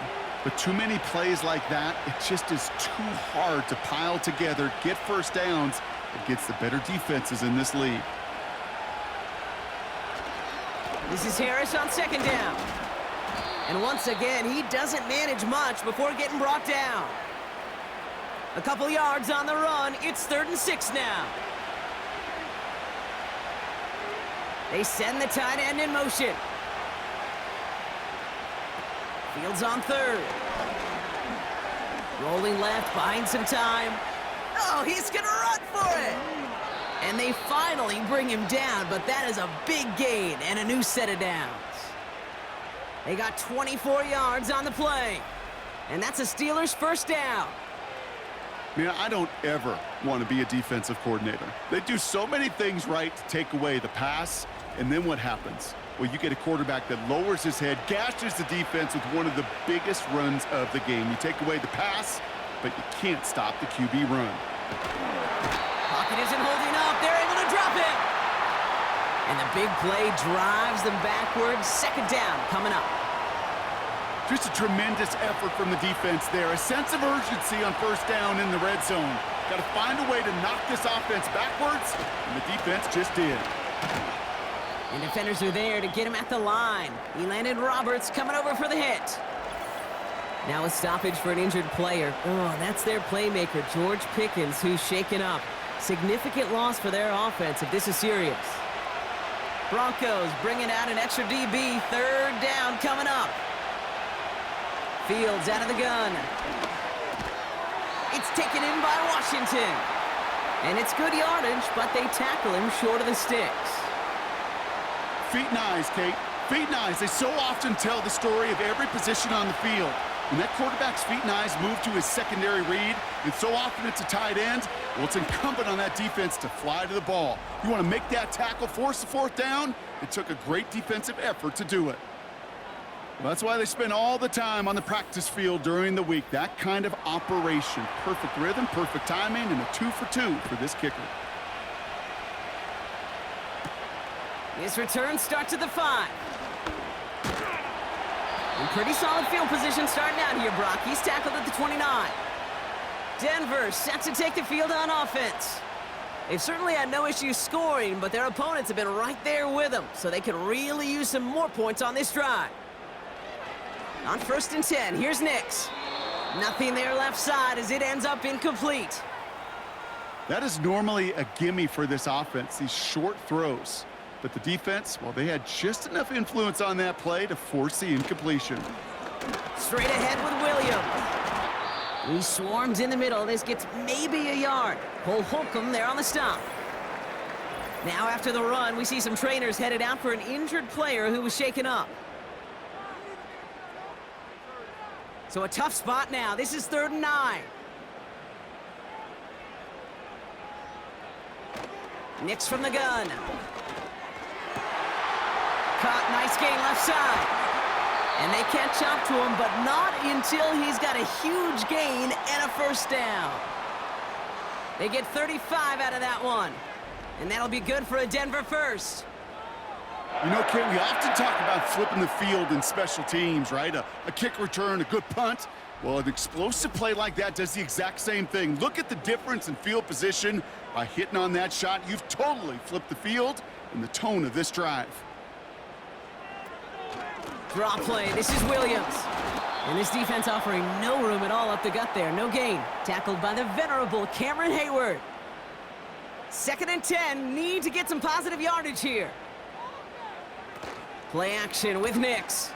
Speaker 3: But too many plays like that, it just is too hard to pile together, get first downs against the better defenses in this league.
Speaker 2: This is Harris on second down. And once again, he doesn't manage much before getting brought down. A couple yards on the run. It's 3rd and 6 now. They send the tight end in motion. Fields on 3rd. Rolling left, buying some time. Oh, he's going to run for it. And they finally bring him down, but that is a big gain and a new set of downs. They got 24 yards on the play. And that's a Steelers first down.
Speaker 3: Man, I don't ever want to be a defensive coordinator. They do so many things right to take away the pass, and then what happens? Well, you get a quarterback that lowers his head, gashes the defense with one of the biggest runs of the game. You take away the pass, but you can't stop the QB run.
Speaker 2: Pocket isn't holding up. They're able to drop it. And the big play drives them backwards. Second down coming up.
Speaker 3: Just a tremendous effort from the defense there. A sense of urgency on first down in the red zone. Got to find a way to knock this offense backwards, and the defense just did.
Speaker 2: And defenders are there to get him at the line. Elandon Roberts coming over for the hit. Now a stoppage for an injured player. Oh, that's their playmaker, George Pickens, who's shaken up. Significant loss for their offense if this is serious. Broncos bringing out an extra DB. 3rd down coming up. Fields out of the gun. It's taken in by Washington. And it's good yardage, but they tackle him short of the sticks.
Speaker 3: Feet and eyes, Kate. Feet and eyes. They so often tell the story of every position on the field. When that quarterback's feet and eyes move to his secondary read, and so often it's a tight end, well, it's incumbent on that defense to fly to the ball. You want to make that tackle, force the 4th down? It took a great defensive effort to do it. Well, that's why they spend all the time on the practice field during the week. That kind of operation. Perfect rhythm, perfect timing, and a 2 for 2 for this kicker.
Speaker 2: His return starts at the 5. And pretty solid field position starting out here, Brock. He's tackled at the 29. Denver set to take the field on offense. They've certainly had no issues scoring, but their opponents have been right there with them, so they could really use some more points on this drive. On 1st and 10, here's Nix. Nothing there left side as it ends up incomplete.
Speaker 3: That is normally a gimme for this offense, these short throws. But the defense, well, they had just enough influence on that play to force the incompletion.
Speaker 2: Straight ahead with Williams. He swarms in the middle. This gets maybe a yard. Cole Holcomb there on the stop. Now after the run, we see some trainers headed out for an injured player who was shaken up. So a tough spot now. This is 3rd and 9. Nix from the gun. Caught, nice gain left side. And they catch up to him, but not until he's got a huge gain and a first down. They get 35 out of that one. And that'll be good for a Denver first.
Speaker 3: You know, Kate, we often talk about flipping the field in special teams, right? A kick return, a good punt. Well, an explosive play like that does the exact same thing. Look at the difference in field position. By hitting on that shot, you've totally flipped the field and the tone of this drive.
Speaker 2: Draw play. This is Williams. And this defense offering no room at all up the gut there. No gain. Tackled by the venerable Cameron Hayward. 2nd and 10. Need to get some positive yardage here. Play action with Nix.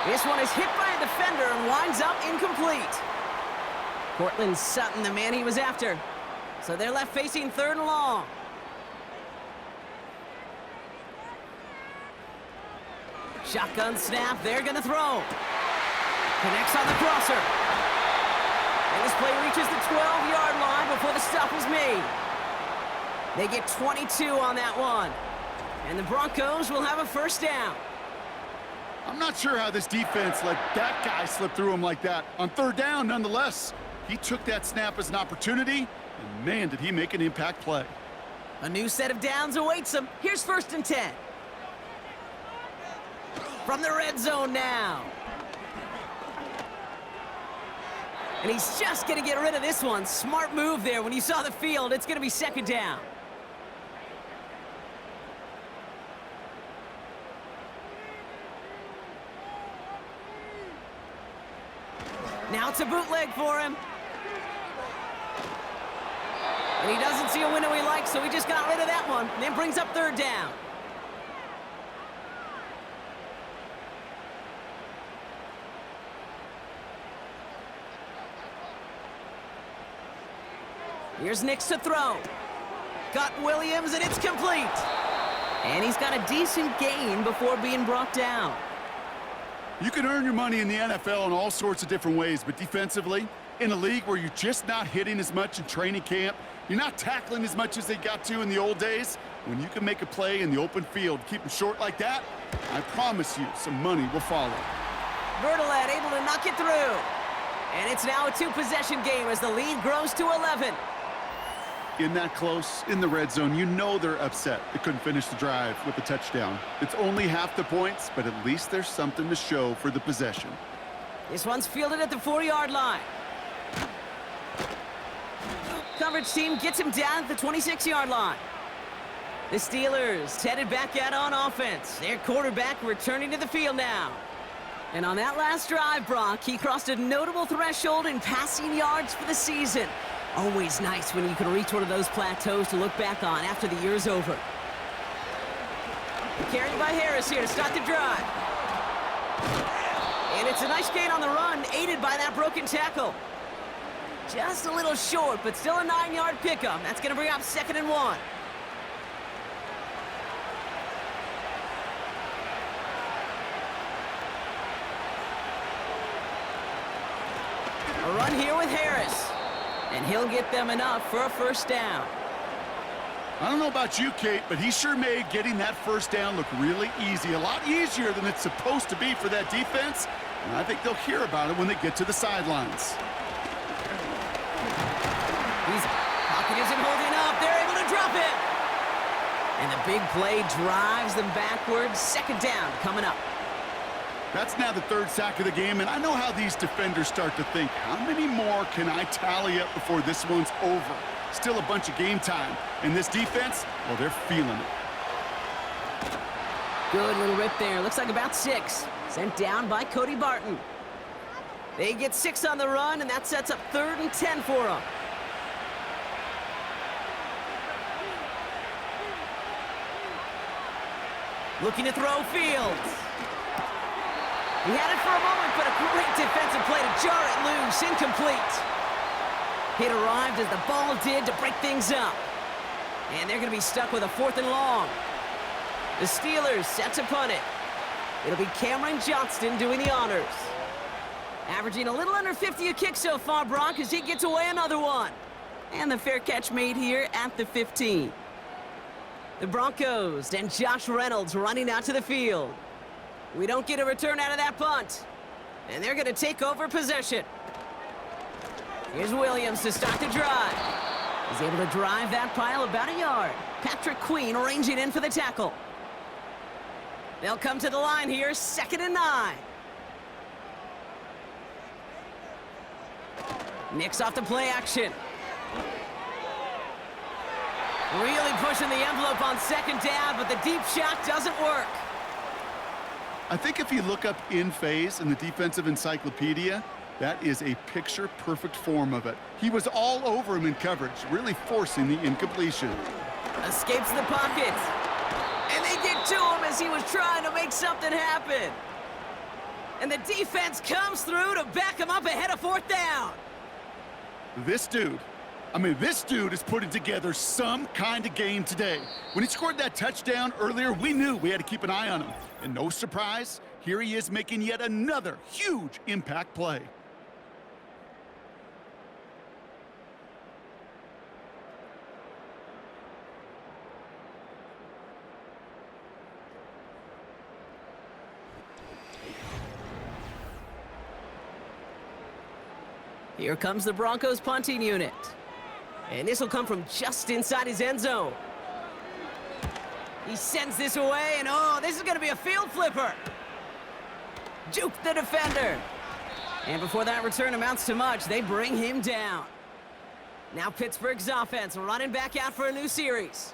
Speaker 2: This one is hit by a defender and winds up incomplete. Cortland Sutton, the man he was after. So they're left facing 3rd and long. Shotgun snap, they're gonna throw. Connects on the crosser. And this play reaches the 12-yard line before the stop is made. They get 22 on that one. And the Broncos will have a first down.
Speaker 3: I'm not sure how this defense let that guy slip through him like that. On 3rd down, nonetheless, he took that snap as an opportunity, and man, did he make an impact play.
Speaker 2: A new set of downs awaits him. Here's 1st and 10. From the red zone now. And he's just going to get rid of this one. Smart move there. When you saw the field, it's going to be second down. Now it's a bootleg for him. And he doesn't see a window he likes, so he just got rid of that one. And then brings up third down. Here's Nix to throw. Got Williams, and it's complete. And he's got a decent gain before being brought down.
Speaker 3: You can earn your money in the NFL in all sorts of different ways, but defensively, in a league where you're just not hitting as much in training camp, you're not tackling as much as they got to in the old days, when you can make a play in the open field, keep them short like that, I promise you some money will follow.
Speaker 2: Bertolet able to knock it through. And it's now a two-possession game as the lead grows to 11.
Speaker 3: In that close, in the red zone, you know they're upset they couldn't finish the drive with a touchdown. It's only half the points, but at least there's something to show for the possession.
Speaker 2: This one's fielded at the 4-yard line. Coverage team gets him down at the 26-yard line. The Steelers headed back out on offense. Their quarterback returning to the field now. And on that last drive, Brock, he crossed a notable threshold in passing yards for the season. Always nice when you can reach one of those plateaus to look back on after the year's over. Carried by Harris here to start the drive. And it's a nice gain on the run, aided by that broken tackle. Just a little short, but still a 9-yard pickup. That's going to bring up 2nd and 1. A run here with Harris. And he'll get them enough for a first down.
Speaker 3: I don't know about you, Kate, but he sure made getting that first down look really easy. A lot easier than it's supposed to be for that defense. And I think they'll hear about it when they get to the sidelines.
Speaker 2: His pocket isn't holding up. They're able to drop it. And the big play drives them backwards. 2nd down coming up.
Speaker 3: That's now the 3rd sack of the game, and I know how these defenders start to think, how many more can I tally up before this one's over? Still a bunch of game time. And this defense, well, they're feeling it.
Speaker 2: Good little rip there. Looks like about 6. Sent down by Cody Barton. They get 6 on the run, and that sets up 3rd and 10 for them. Looking to throw Fields. He had it for a moment, but a great defensive play to jar it loose. Incomplete. It arrived as the ball did to break things up. And they're going to be stuck with a 4th and long. The Steelers set to punt it. It'll be Cameron Johnston doing the honors. Averaging a little under 50 a kick so far, Brock, as he gets away another one. And the fair catch made here at the 15. The Broncos and Josh Reynolds running out to the field. We don't get a return out of that punt. And they're going to take over possession. Here's Williams to start the drive. He's able to drive that pile about a yard. Patrick Queen ranging in for the tackle. They'll come to the line here, 2nd and 9. Nix off the play action. Really pushing the envelope on 2nd down, but the deep shot doesn't work.
Speaker 3: I think if you look up in phase in the defensive encyclopedia, that is a picture-perfect form of it. He was all over him in coverage, really forcing the incompletion.
Speaker 2: Escapes the pocket. And they get to him as he was trying to make something happen. And the defense comes through to back him up ahead of 4th down.
Speaker 3: This dude is putting together some kind of game today. When he scored that touchdown earlier, we knew we had to keep an eye on him. And no surprise, here he is making yet another huge impact play.
Speaker 2: Here comes the Broncos punting unit. And this will come from just inside his end zone. He sends this away, and oh, this is going to be a field flipper. Juke the defender. And before that return amounts to much, they bring him down. Now Pittsburgh's offense running back out for a new series.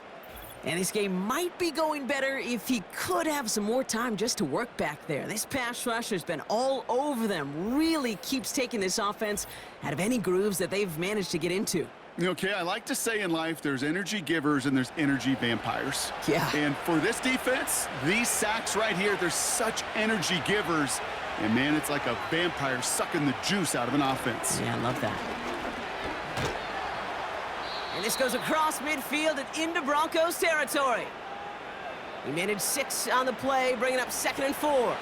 Speaker 2: And this game might be going better if he could have some more time just to work back there. This pass rush has been all over them. Really keeps taking this offense out of any grooves that they've managed to get into.
Speaker 3: Okay, I like to say in life there's energy givers and there's energy vampires.
Speaker 2: Yeah.
Speaker 3: And for this defense, these sacks right here, they're such energy givers. And, man, it's like a vampire sucking the juice out of an offense.
Speaker 2: Yeah, I love that. And this goes across midfield and into Broncos territory. He managed 6 on the play, bringing up 2nd and 4.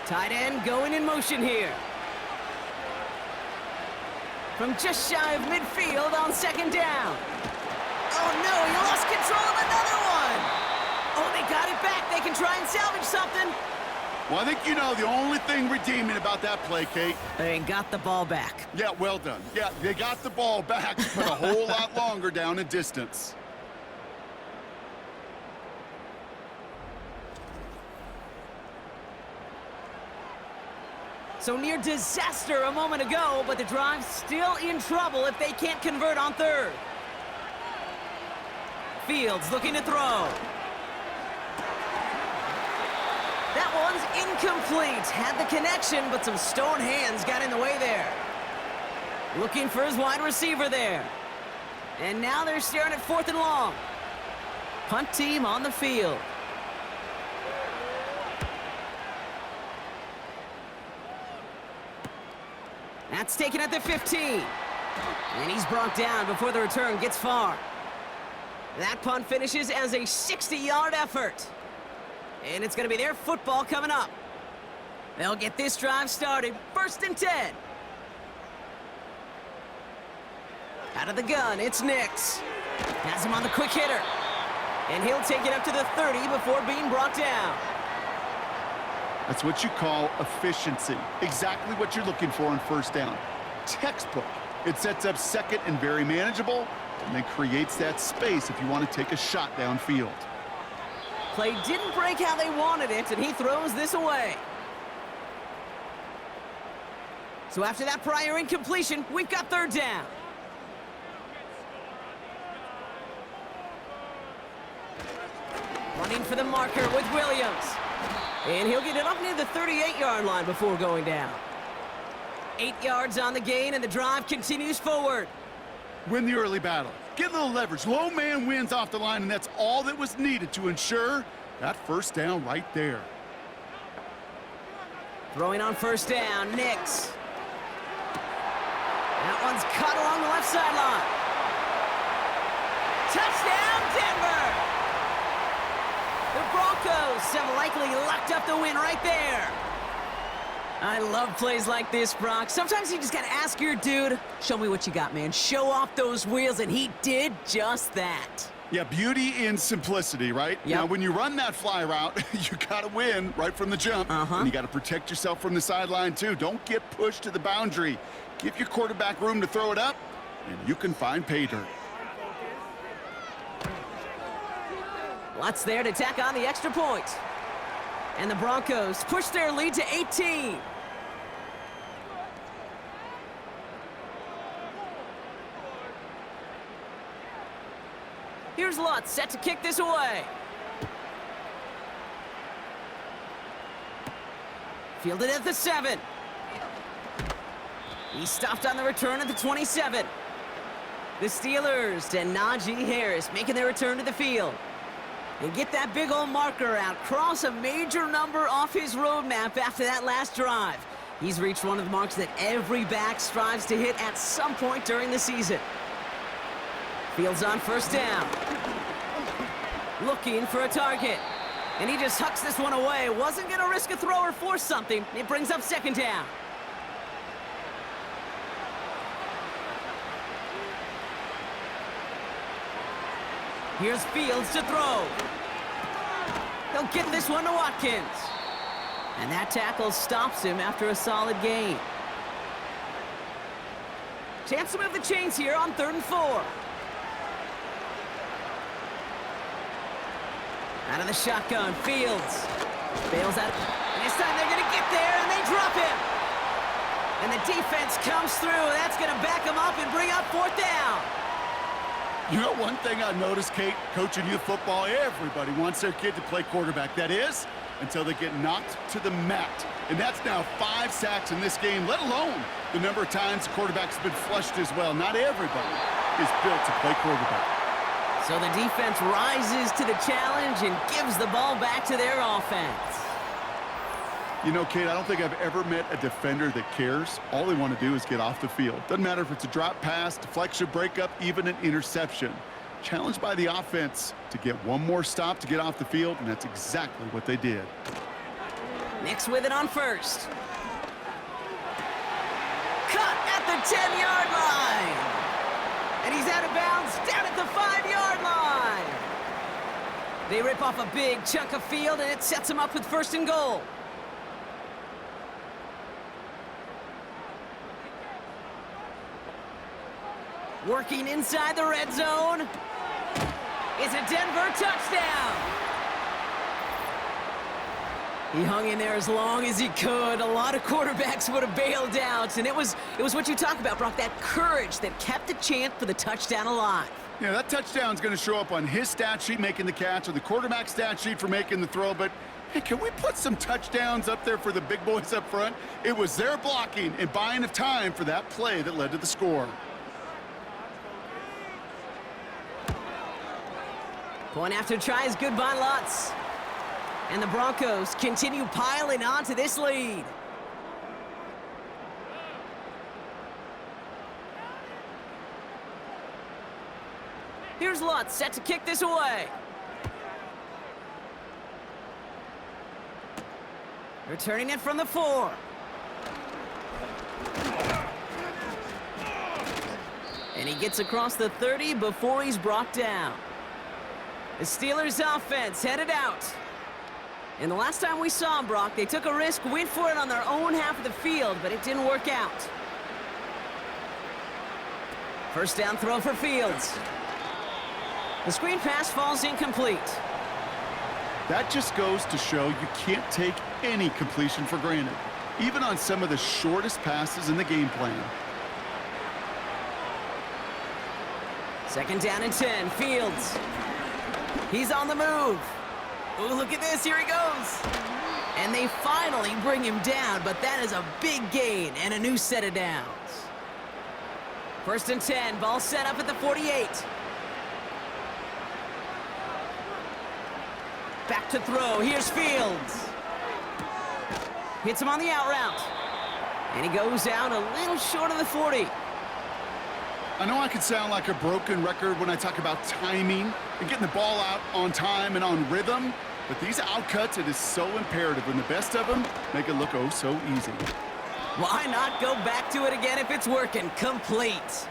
Speaker 2: Tight end going in motion here. From just shy of midfield on 2nd down. Oh, no, he lost control of another one. Oh, they got it back. They can try and salvage something.
Speaker 3: Well, I think you know the only thing redeeming about that play, Kate.
Speaker 2: They got the ball back.
Speaker 3: Yeah, well done. Yeah, they got the ball back, but a whole lot longer down in distance.
Speaker 2: So near disaster a moment ago, but the drive's still in trouble if they can't convert on 3rd. Fields looking to throw. That one's incomplete. Had the connection, but some stone hands got in the way there. Looking for his wide receiver there. And now they're staring at 4th and long. Punt team on the field. That's taken at the 15. And he's brought down before the return gets far. That punt finishes as a 60-yard effort. And it's going to be their football coming up. They'll get this drive started. 1st and 10. Out of the gun, it's Nix. Has him on the quick hitter. And he'll take it up to the 30 before being brought down.
Speaker 3: That's what you call efficiency. Exactly what you're looking for on 1st down. Textbook. It sets up 2nd and very manageable, and then creates that space if you want to take a shot downfield.
Speaker 2: Play didn't break how they wanted it, and he throws this away. So after that prior incompletion, we've got 3rd down. Running for the marker with Williams. And he'll get it up near the 38-yard line before going down. 8 yards on the gain, and the drive continues forward.
Speaker 3: Win the early battle. Get a little leverage. Low man wins off the line, and that's all that was needed to ensure that 1st down right there.
Speaker 2: Throwing on 1st down, Nix. That one's cut along the left sideline. Touchdown, Denver! The Broncos have likely locked up the win right there. I love plays like this, Brock. Sometimes you just got to ask your dude, show me what you got, man. Show off those wheels, and he did just that.
Speaker 3: Yeah, beauty in simplicity, right?
Speaker 2: Yep.
Speaker 3: Now, when you run that fly route, you got to win right from the jump. And you got to protect yourself from the sideline, too. Don't get pushed to the boundary. Give your quarterback room to throw it up, and you can find pay dirt.
Speaker 2: Lots there to tack on the extra point. And the Broncos push their lead to 18. Here's Lutz set to kick this away. Fielded at the 7. He's stopped on the return at the 27. The Steelers and Najee Harris making their return to the field. And get that big old marker out. Cross a major number off his roadmap after that last drive. He's reached one of the marks that every back strives to hit at some point during the season. Fields on 1st down. Looking for a target. And he just hucks this one away. Wasn't going to risk a throw or force something. It brings up 2nd down. Here's Fields to throw. He'll get this one to Watkins. And that tackle stops him after a solid gain. Chance to move the chains here on 3rd and 4. Out of the shotgun, Fields. Bails out. And this time they're going to get there, and they drop him. And the defense comes through. That's going to back them up and bring up 4th down.
Speaker 3: You know, one thing I noticed, Kate, coaching youth football, everybody wants their kid to play quarterback. That is, until they get knocked to the mat. And that's now 5 sacks in this game, let alone the number of times the quarterback's been flushed as well. Not everybody is built to play quarterback.
Speaker 2: So the defense rises to the challenge and gives the ball back to their offense.
Speaker 3: You know, Kate, I don't think I've ever met a defender that cares. All they want to do is get off the field. Doesn't matter if it's a drop pass, deflection, breakup, even an interception. Challenged by the offense to get one more stop to get off the field, and that's exactly what they did.
Speaker 2: Nix with it on first. Cut at the 10-yard line. And he's out of bounds down at the 5-yard line. They rip off a big chunk of field, and it sets them up with 1st and goal. Working inside the red zone. It's a Denver touchdown. He hung in there as long as he could. A lot of quarterbacks would have bailed out. And it was what you talk about, Brock, that courage that kept the chant for the touchdown alive.
Speaker 3: Yeah, that touchdown's going to show up on his stat sheet making the catch or the quarterback stat sheet for making the throw. But, hey, can we put some touchdowns up there for the big boys up front? It was their blocking and buying of time for that play that led to the score.
Speaker 2: Point after try is good by Lutz. And the Broncos continue piling on to this lead. Here's Lutz set to kick this away. Returning it from the 4. And he gets across the 30 before he's brought down. The Steelers offense headed out. And the last time we saw them, Brock, they took a risk, went for it on their own half of the field, but it didn't work out. First down throw for Fields. The screen pass falls incomplete.
Speaker 3: That just goes to show you can't take any completion for granted, even on some of the shortest passes in the game plan.
Speaker 2: Second down and 10, Fields. He's on the move. Ooh, look at this, here he goes. And they finally bring him down, but that is a big gain and a new set of downs. First and 10, ball set up at the 48. Back to throw, here's Fields. Hits him on the out route. And he goes out a little short of the 40.
Speaker 3: I know I can sound like a broken record when I talk about timing and getting the ball out on time and on rhythm, but these outcuts, it is so imperative, and the best of them make it look oh so easy.
Speaker 2: Why not go back to it again if it's working? Complete.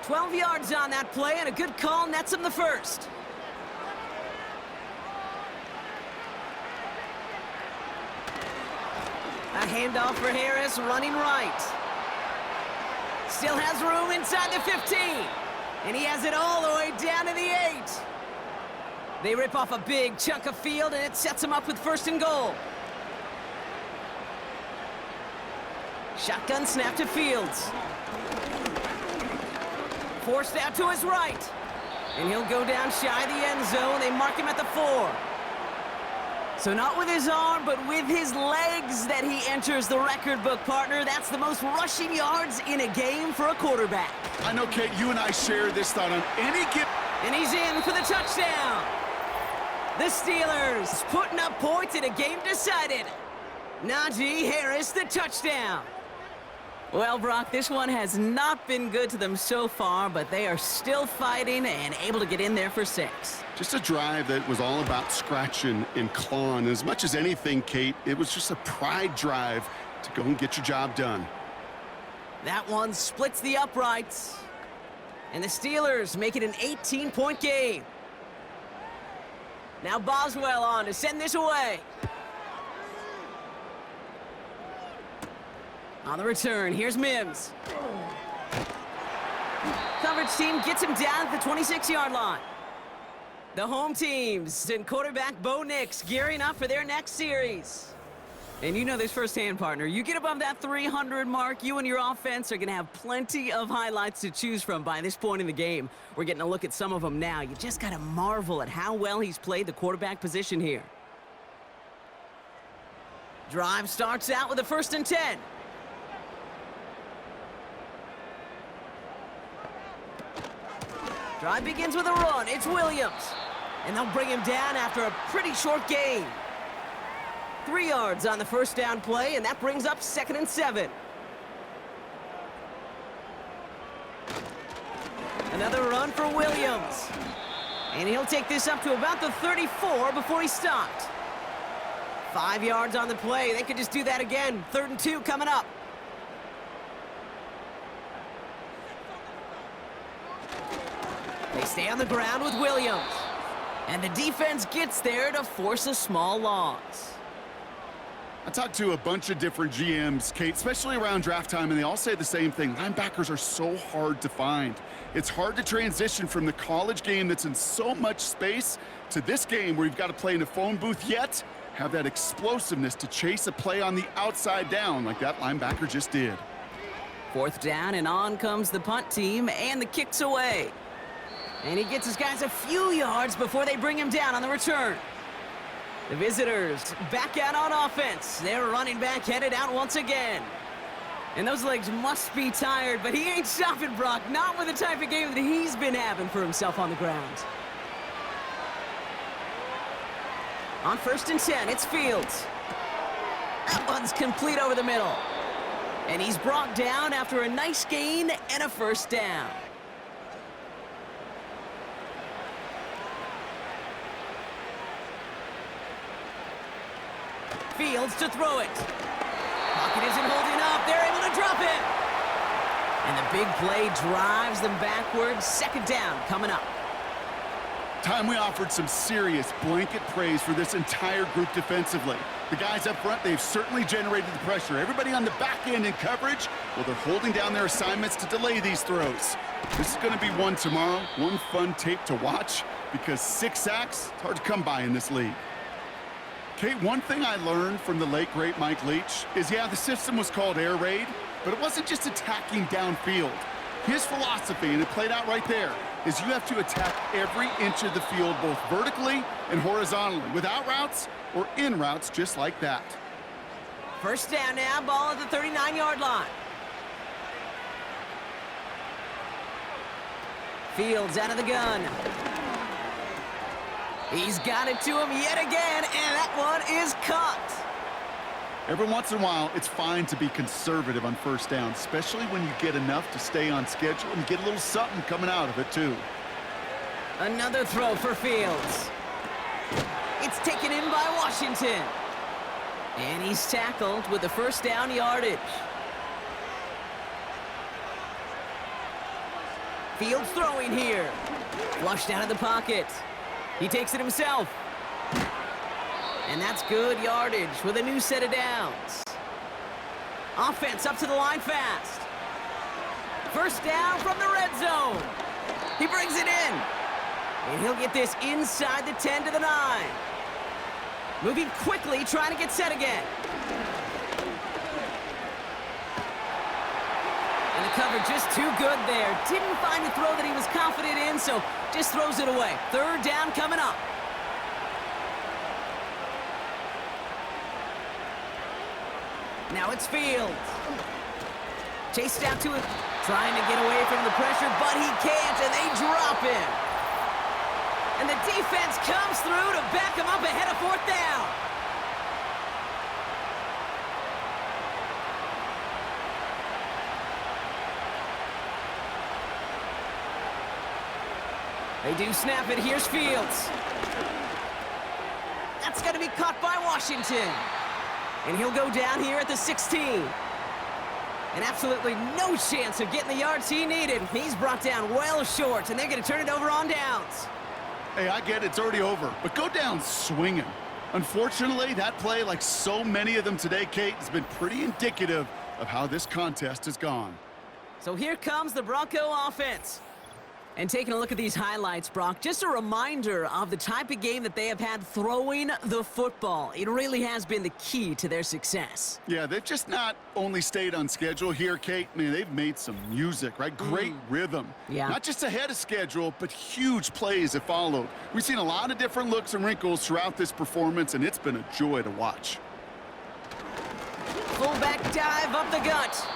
Speaker 2: 12 yards on that play, and a good call nets him the first. A handoff for Harris, running right. Still has room inside the 15. And he has it all the way down to the 8. They rip off a big chunk of field, and it sets him up with first and goal. Shotgun snap to Fields. Forced out to his right. And he'll go down shy of the end zone. They mark him at the 4. So not with his arm, but with his legs that he enters the record book, partner. That's the most rushing yards in a game for a quarterback.
Speaker 3: I know, Kate, you and I share this thought on any given.
Speaker 2: And he's in for the touchdown. The Steelers putting up points in a game decided. Najee Harris, the touchdown. Well, Brock, this one has not been good to them so far, but they are still fighting and able to get in there for 6.
Speaker 3: Just a drive that was all about scratching and clawing. As much as anything, Kate, it was just a pride drive to go and get your job done.
Speaker 2: That one splits the uprights. And the Steelers make it an 18-point game. Now Boswell on to send this away. On the return, here's Mims. Coverage team gets him down at the 26-yard line. The home teams and quarterback Bo Nix gearing up for their next series. And you know this firsthand, partner. You get above that 300 mark, you and your offense are going to have plenty of highlights to choose from by this point in the game. We're getting a look at some of them now. You just got to marvel at how well he's played the quarterback position here. Drive starts out with a 1st and 10. Drive begins with a run. It's Williams. And they'll bring him down after a pretty short gain. 3 yards on the 1st down play, and that brings up 2nd and 7. Another run for Williams. And he'll take this up to about the 34 before he stopped. 5 yards on the play. They could just do that again. 3rd and 2 coming up. They stay on the ground with Williams. And the defense gets there to force a small loss.
Speaker 3: I talked to a bunch of different GMs, Kate, especially around draft time, and they all say the same thing. Linebackers are so hard to find. It's hard to transition from the college game that's in so much space to this game where you've got to play in a phone booth, yet have that explosiveness to chase a play on the outside down like that linebacker just did.
Speaker 2: 4th down, and on comes the punt team, and the kick's away. And he gets his guys a few yards before they bring him down on the return. The visitors back out on offense. Their running back headed out once again. And those legs must be tired, but he ain't stopping, Brock. Not with the type of game that he's been having for himself on the ground. On 1st and 10, it's Fields. That one's complete over the middle. And he's brought down after a nice gain and a 1st down. Fields to throw it. Pocket isn't holding up. They're able to drop it. And the big play drives them backwards. 2nd down coming up.
Speaker 3: Time we offered some serious blanket praise for this entire group defensively. The guys up front, they've certainly generated the pressure. Everybody on the back end in coverage, well, they're holding down their assignments to delay these throws. This is going to be one tomorrow, one fun tape to watch, because 6 sacks, it's hard to come by in this league. Kate, one thing I learned from the late, great Mike Leach is, yeah, the system was called air raid, but it wasn't just attacking downfield. His philosophy, and it played out right there, is you have to attack every inch of the field, both vertically and horizontally, without routes or in routes just like that.
Speaker 2: 1st down now, ball at the 39-yard line. Fields out of the gun. He's got it to him yet again, and that one is caught.
Speaker 3: Every once in a while, it's fine to be conservative on 1st down, especially when you get enough to stay on schedule and get a little something coming out of it, too.
Speaker 2: Another throw for Fields. It's taken in by Washington. And he's tackled with the 1st down yardage. Fields throwing here. Flushed out of the pocket. He takes it himself. And that's good yardage with a new set of downs. Offense up to the line fast. 1st down from the red zone. He brings it in. And he'll get this inside the 10 to the 9. Moving quickly, trying to get set again. And the cover just too good there. Didn't find a throw that he was confident in, so just throws it away. 3rd down coming up. Now it's Fields. Chased out to it, trying to get away from the pressure, but he can't, and they drop him. And the defense comes through to back him up ahead of 4th down. They do snap it. Here's Fields. That's going to be caught by Washington. And he'll go down here at the 16. And absolutely no chance of getting the yards he needed. He's brought down well short, and they're going to turn it over on downs.
Speaker 3: Hey, I get it, it's already over, but go down swinging. Unfortunately, that play, like so many of them today, Kate, has been pretty indicative of how this contest has gone.
Speaker 2: So here comes the Bronco offense. And taking a look at these highlights, Brock, just a reminder of the type of game that they have had throwing the football. It really has been the key to their success.
Speaker 3: Yeah, they've just not only stayed on schedule here, Kate. I mean, they've made some music, right? Great rhythm.
Speaker 2: Yeah.
Speaker 3: Not just ahead of schedule, but huge plays have followed. We've seen a lot of different looks and wrinkles throughout this performance, and it's been a joy to watch.
Speaker 2: Fullback dive up the gut.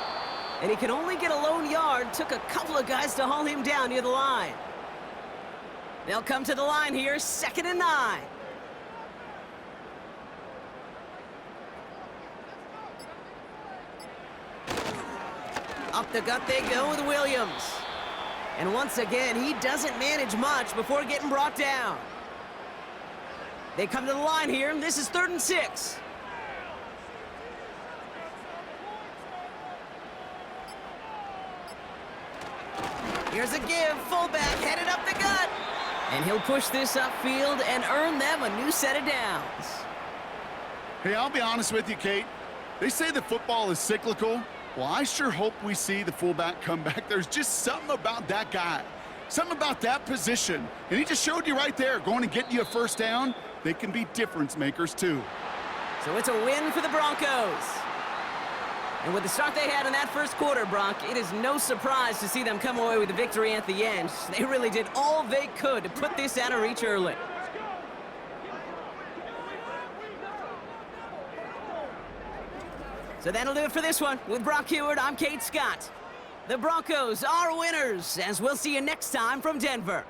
Speaker 2: And he could only get a lone yard. Took a couple of guys to haul him down near the line. They'll come to the line here, 2nd and 9. Up the gut they go with Williams. And once again, he doesn't manage much before getting brought down. They come to the line here, and this is 3rd and 6. Here's a give, fullback headed up the gut. And he'll push this upfield and earn them a new set of downs.
Speaker 3: Hey, I'll be honest with you, Kate. They say that football is cyclical. Well, I sure hope we see the fullback come back. There's just something about that guy, something about that position. And he just showed you right there, going and getting you a first down. They can be difference makers, too.
Speaker 2: So it's a win for the Broncos. And with the start they had in that first quarter, Brock, it is no surprise to see them come away with a victory at the end. They really did all they could to put this out of reach early. So that'll do it for this one. With Brock Heward, I'm Kate Scott. The Broncos are winners, as we'll see you next time from Denver.